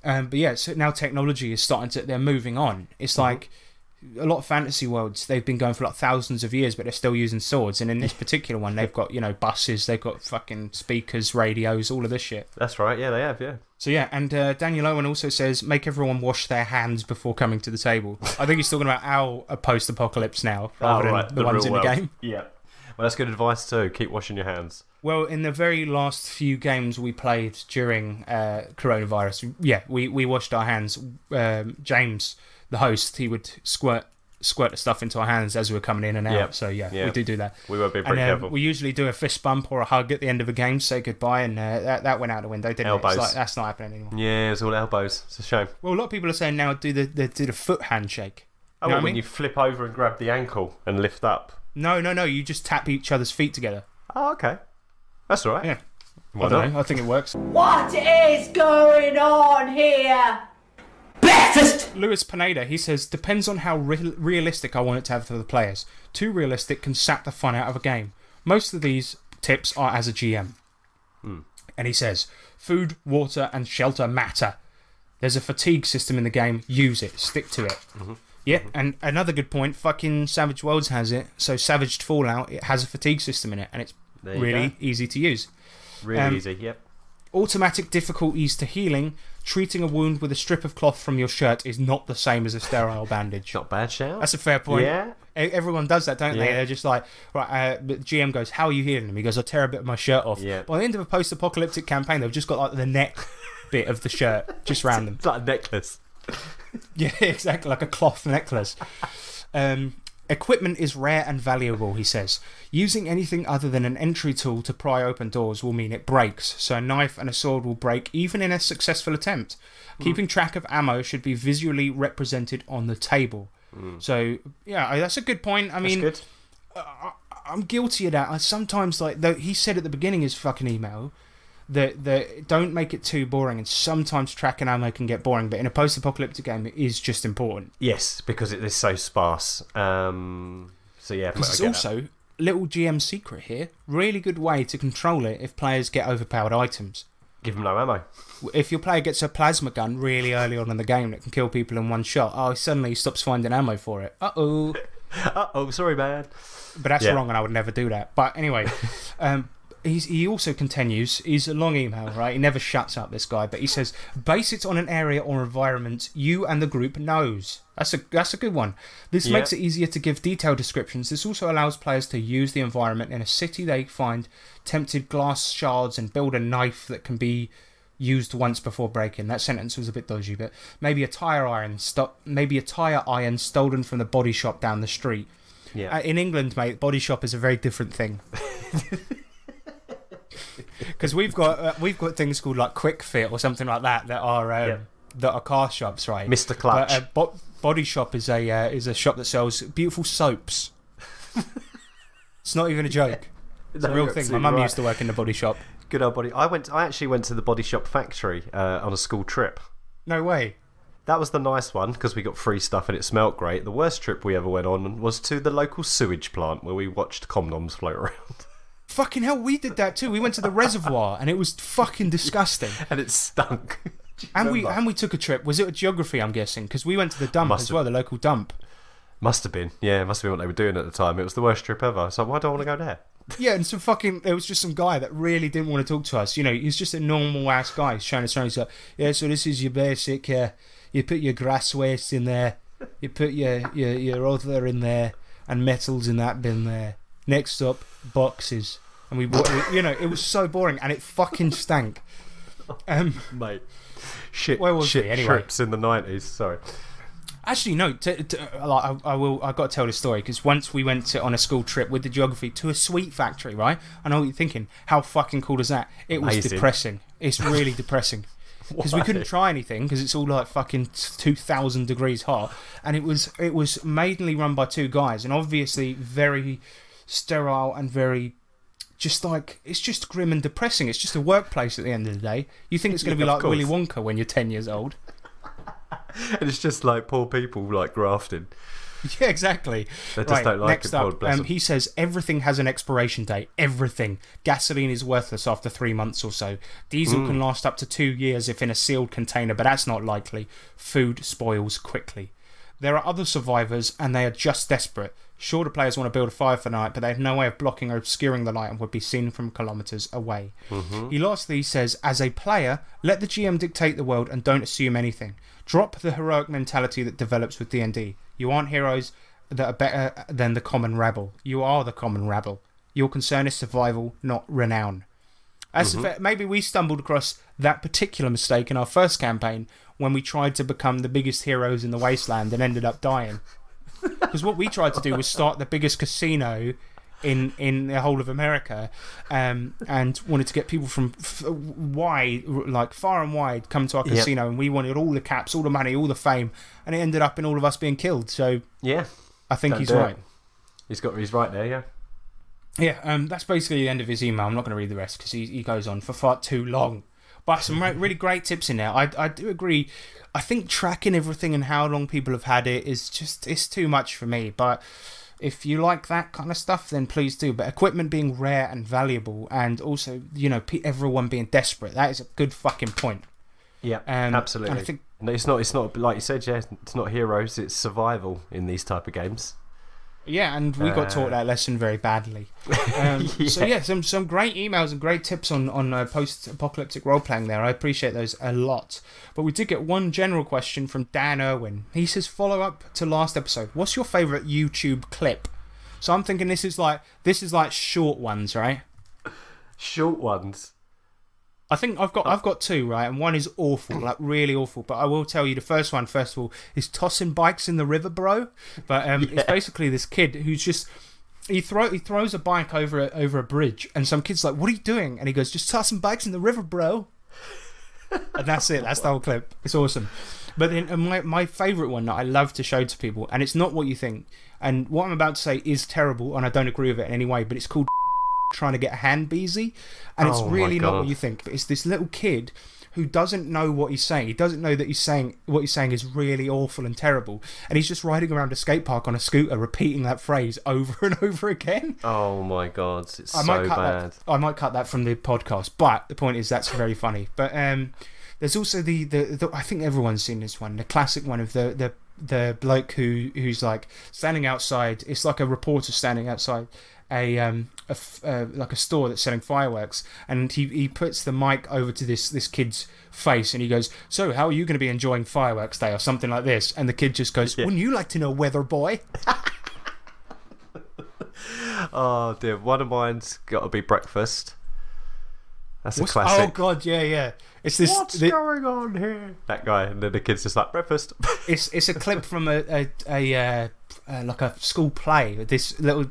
But yeah, so now technology is they're moving on. It's like a lot of fantasy worlds, they've been going for like thousands of years, but they're still using swords. And in this particular one, they've got, you know, buses, they've got fucking speakers, radios, all of this shit. That's right, yeah, they have, yeah. So yeah, and Daniel Owen also says, make everyone wash their hands before coming to the table. I think he's talking about our post-apocalypse now, rather than the ones in the game. Yeah. Well, that's good advice too. Keep washing your hands. Well, in the very last few games we played during coronavirus, we washed our hands. James, the host, he would squirt the stuff into our hands as we were coming in and out. Yep. So we do that. We were being pretty careful. We usually do a fist bump or a hug at the end of a game to say goodbye, and that went out the window, didn't elbows. It? It's like, that's not happening anymore. Yeah, it's all elbows. It's a shame. Well, a lot of people are saying now do the foot handshake. Oh, you know when you flip over and grab the ankle and lift up? No. You just tap each other's feet together. Oh, okay. That's all right. Yeah. Why I don't not? know. I think it works. What is going on here? Breakfast! Lewis Pineda, he says, depends on how realistic I want it to have for the players. Too realistic can sap the fun out of a game. Most of these tips are as a GM. And he says, food, water, and shelter matter. There's a fatigue system in the game. Use it. Stick to it. Yeah, and another good point, fucking Savage Worlds has it. So Savaged Fallout, it has a fatigue system in it, and it's really easy to use. Really easy, yep. Automatic difficulties to healing. Treating a wound with a strip of cloth from your shirt is not the same as a sterile bandage. Not bad, shout. That's a fair point. Yeah. Everyone does that, don't they? They're just like, right, the GM goes, how are you healing him? He goes, I tear a bit of my shirt off. Yeah. By the end of a post-apocalyptic campaign, they've just got like the neck bit of the shirt just round them. It's like a necklace. Yeah, exactly, like a cloth necklace. Equipment is rare and valuable, he says. Using anything other than an entry tool to pry open doors will mean it breaks, so a knife and a sword will break even in a successful attempt. Keeping track of ammo should be visually represented on the table. So, yeah, that's a good point. I mean, That's good. I'm guilty of that. I sometimes, like, though he said at the beginning of his fucking email that don't make it too boring, and sometimes tracking ammo can get boring, but in a post-apocalyptic game it is just important. Yes, because it is so sparse. So yeah, Because it's also little GM secret here. Really good way to control it if players get overpowered items. give them no ammo. If your player gets a plasma gun really early on in the game that can kill people in one shot, suddenly he stops finding ammo for it. Sorry, man. But that's wrong, and I would never do that. But anyway, he also continues. He's a long email, right? He never shuts up, this guy. But he says, base it on an area or environment you and the group knows. That's a good one. This makes it easier to give detailed descriptions. This also allows players to use the environment in a city they find tempted glass shards and build a knife that can be used once before breaking. That sentence was a bit dodgy, but maybe a tire iron stolen from the body shop down the street. Yeah. In England, mate, body shop is a very different thing. Because we've got things called like Quick Fit or something like that are car shops, right? Mr. Clutch. But body shop is a shop that sells beautiful soaps. It's not even a joke. It's a real thing. My mum used to work in the body shop. Good old body. I actually went to the body shop factory on a school trip. No way. That was the nice one because we got free stuff and it smelt great. The worst trip we ever went on was to the local sewage plant where we watched condoms float around. Fucking hell, we did that too. We went to the reservoir and it was fucking disgusting. And it stunk. And we took a trip. Was it a geography, I'm guessing? Because we went to the dump the local dump. Must have been. Yeah, it must have been what they were doing at the time. It was the worst trip ever. So why do I want to go there? Yeah, and there was just some guy that really didn't want to talk to us. You know, he's just a normal ass guy showing us around. He's like, yeah, so this is your basic, you put your grass waste in there, you put your other in there, and metals in that bin there. Next up, boxes. And it was so boring, and it fucking stank. Mate, shit Anyway. trips in the 90s, sorry. Actually, no. I got to tell this story because once we went on a school trip with the geography to a sweet factory, right? I know what you're thinking. How fucking cool is that? It was depressing. It's really depressing because we couldn't try anything because it's all like fucking 2,000 degrees hot, and it was mainly run by two guys, and obviously very sterile and very. Just like, it's just grim and depressing. It's just a workplace at the end of the day. You think it's going to be like Willy Wonka when you're 10 years old. And it's just like poor people like grafting. Yeah, exactly. They just don't like next it. up, he says everything has an expiration date. Everything. Gasoline is worthless after 3 months or so. Diesel can last up to 2 years if in a sealed container, but that's not likely. Food spoils quickly. There are other survivors, and they are just desperate. Sure, the players want to build a fire for night, but they have no way of blocking or obscuring the light and would be seen from kilometres away. He lastly says, as a player, let the GM dictate the world and don't assume anything. Drop the heroic mentality that develops with D&D. You aren't heroes that are better than the common rabble. You are the common rabble. Your concern is survival, not renown. Maybe we stumbled across that particular mistake in our first campaign when we tried to become the biggest heroes in the wasteland and ended up dying. Because what we tried to do was start the biggest casino in the whole of America, and wanted to get people from far and wide, come to our casino, and we wanted all the caps, all the money, all the fame, and it ended up in all of us being killed. So yeah, I think he's right. He's right there, yeah. Yeah, that's basically the end of his email. I'm not going to read the rest because he goes on for far too long. But some really great tips in there. I do agree. I think tracking everything and how long people have had it is just, it's too much for me. But if you like that kind of stuff, then please do. But equipment being rare and valuable, and also, you know, everyone being desperate, that is a good fucking point. Yeah, absolutely. And I think it's not like you said, yeah, it's not heroes, it's survival in these type of games. Yeah, and we got taught that lesson very badly. So yeah, some great emails and great tips on post-apocalyptic role-playing there. I appreciate those a lot. But we did get one general question from Dan Irwin. He says, follow up to last episode, what's your favourite YouTube clip? So I'm thinking this is like short ones, right? Short ones? I think I've got two, right? And one is awful, like really awful. But I will tell you, the first one, first of all, is tossing bikes in the river, bro. But it's basically this kid who's just he throws a bike over a bridge, and some kid's like, "What are you doing?" And he goes, "Just tossing bikes in the river, bro." And that's it. That's the whole clip. It's awesome. But then my favourite one that I love to show to people, and it's not what you think. And what I'm about to say is terrible, and I don't agree with it in any way. But it's called trying to get a hand beezy, and it's really not what you think. But it's this little kid who doesn't know what he's saying. He doesn't know that what he's saying is really awful and terrible, and he's just riding around a skate park on a scooter repeating that phrase over and over again. Oh my god, it's so bad. I might cut that from the podcast, but the point is that's very funny. But there's also the I think everyone's seen this one, the classic one of the bloke who's like standing outside. It's like a reporter standing outside like a store that's selling fireworks, and he puts the mic over to this kid's face, and he goes, "So how are you going to be enjoying fireworks day?" or something like this, and the kid just goes, "Wouldn't you like to know, weather boy?" Oh dear, one of mine's got to be breakfast. That's a classic. Oh god, yeah. It's this. What's going on here? That guy, and then the kid's just like, breakfast. It's a clip from a like a school play. This little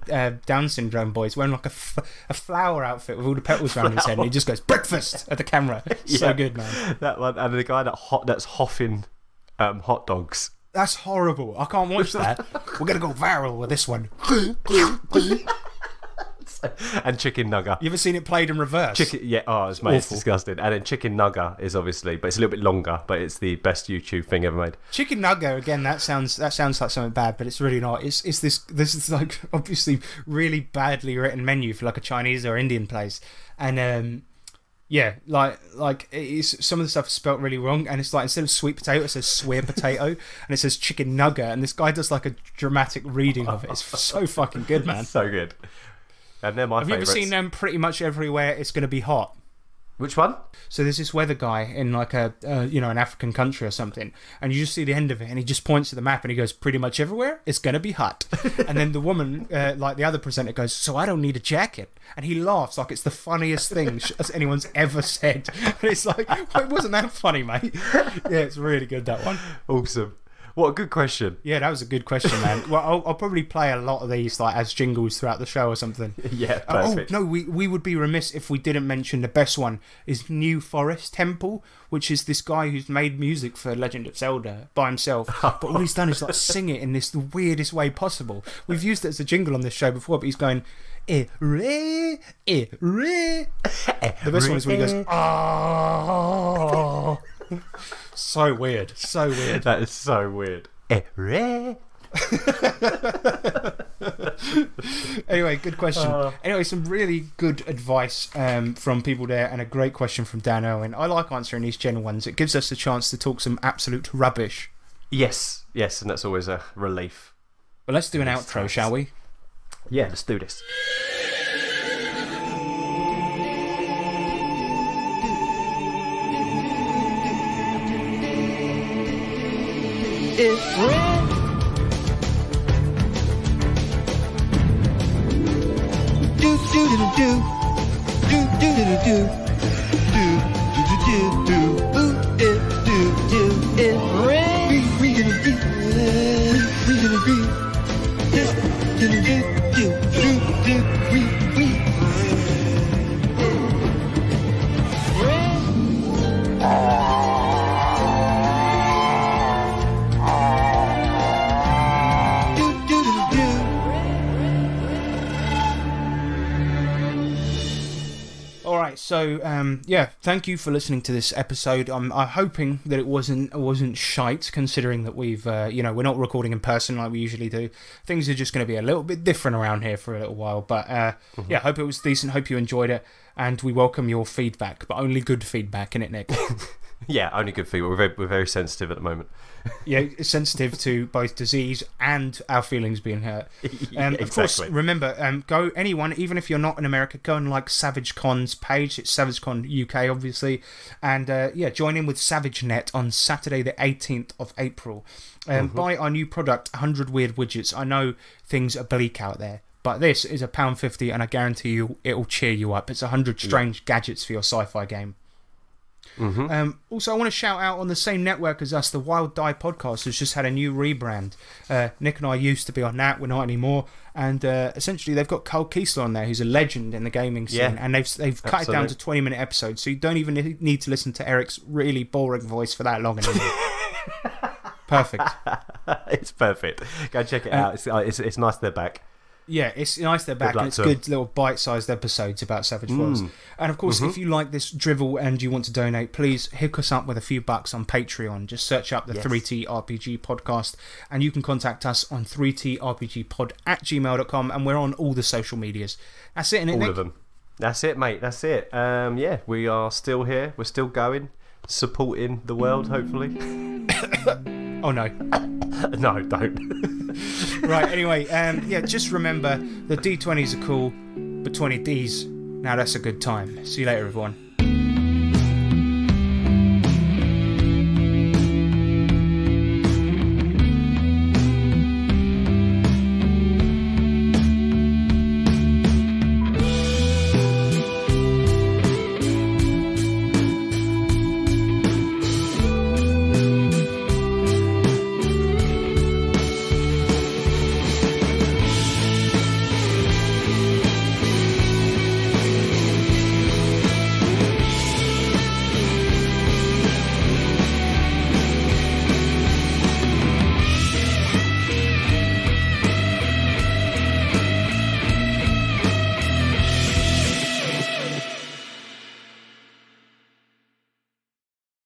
Down syndrome boy is wearing like a flower outfit with all the petals around his head, and he just goes breakfast at the camera. So good, man. That one, and the guy that's hoffing hot dogs. That's horrible. I can't watch that. We're gonna go viral with this one. And chicken nugget. You ever seen it played in reverse? It's disgusting. And then chicken nugget is obviously, but it's a little bit longer, but it's the best YouTube thing ever made. Chicken nugget, again, that sounds like something bad, but it's really not. This is like obviously really badly written menu for like a Chinese or Indian place, and like it's, some of the stuff is spelt really wrong, and it's like instead of sweet potato it says swear potato, and it says chicken nugget, and this guy does like a dramatic reading of it. It's so fucking good, man. So good. And they're my favourites. Have you ever seen them pretty much everywhere it's going to be hot? Which one? So there's this weather guy in like an African country or something, and you just see the end of it, and he just points to the map and he goes, pretty much everywhere it's going to be hot. And then the woman, like the other presenter, goes, so I don't need a jacket. And he laughs like it's the funniest thing as anyone's ever said. And it's like, well, it wasn't that funny, mate. Yeah, it's really good, that one. Awesome. What a good question. Yeah, that was a good question, man. Well, I'll probably play a lot of these like as jingles throughout the show or something. Yeah, perfect. No, we would be remiss if we didn't mention the best one is New Forest Temple, which is this guy who's made music for Legend of Zelda by himself. But all he's done is like sing it in the weirdest way possible. We've used it as a jingle on this show before, but he's going, re. The best one is when he goes, oh. So weird. That is so weird. Anyway, good question. Anyway, some really good advice from people there, and a great question from Dan Owen. I like answering these general ones. It gives us a chance to talk some absolute rubbish. Yes, and that's always a relief. Well, let's do an outro, shall we? Yeah, let's do this. It's red. Do do do do do do do do do do do do do do do. It's red. We gonna be. We gonna be. This do do do do do. We. Red. right, so thank you for listening to this episode. I'm hoping that it wasn't shite, considering that we've we're not recording in person like we usually do. Things are just going to be a little bit different around here for a little while, but hope it was decent. Hope you enjoyed it, and we welcome your feedback, but only good feedback, innit, Nick? Yeah, only good feedback. We're very sensitive at the moment. Yeah, sensitive to both disease and our feelings being hurt. Exactly. Of course, remember, go anyone, even if you're not in America, go and like Savage Con's page. It's Savage Con UK, obviously, and join in with SavageNet on Saturday, the 18th of April. Buy our new product, 100 Weird Widgets. I know things are bleak out there, but this is £1.50, and I guarantee you it'll cheer you up. It's 100 strange gadgets for your sci-fi game. Also, I want to shout out on the same network as us, the Wild Die podcast has just had a new rebrand. Nick and I used to be on that, we're not anymore, and essentially they've got Cole Kiesler on there, who's a legend in the gaming scene, and they've cut it down to 20-minute episodes, so you don't even need to listen to Eric's really boring voice for that long anymore. Perfect. It's perfect. Go check it out. It's nice they're back. Yeah, it's nice they're back, and it's good little bite-sized episodes about Savage Worlds. And of course, if you like this drivel and you want to donate, please hook us up with a few bucks on Patreon. Just search up the 3TRPG podcast, and you can contact us on 3TRPGpod@gmail.com, and we're on all the social medias. That's it, innit, Nick? All of them. That's it, mate. That's it. We are still here. We're still going, supporting the world, hopefully. Oh, no. No, don't. Right, anyway, just remember the D20s are cool, but 20Ds, now that's a good time. See you later, everyone.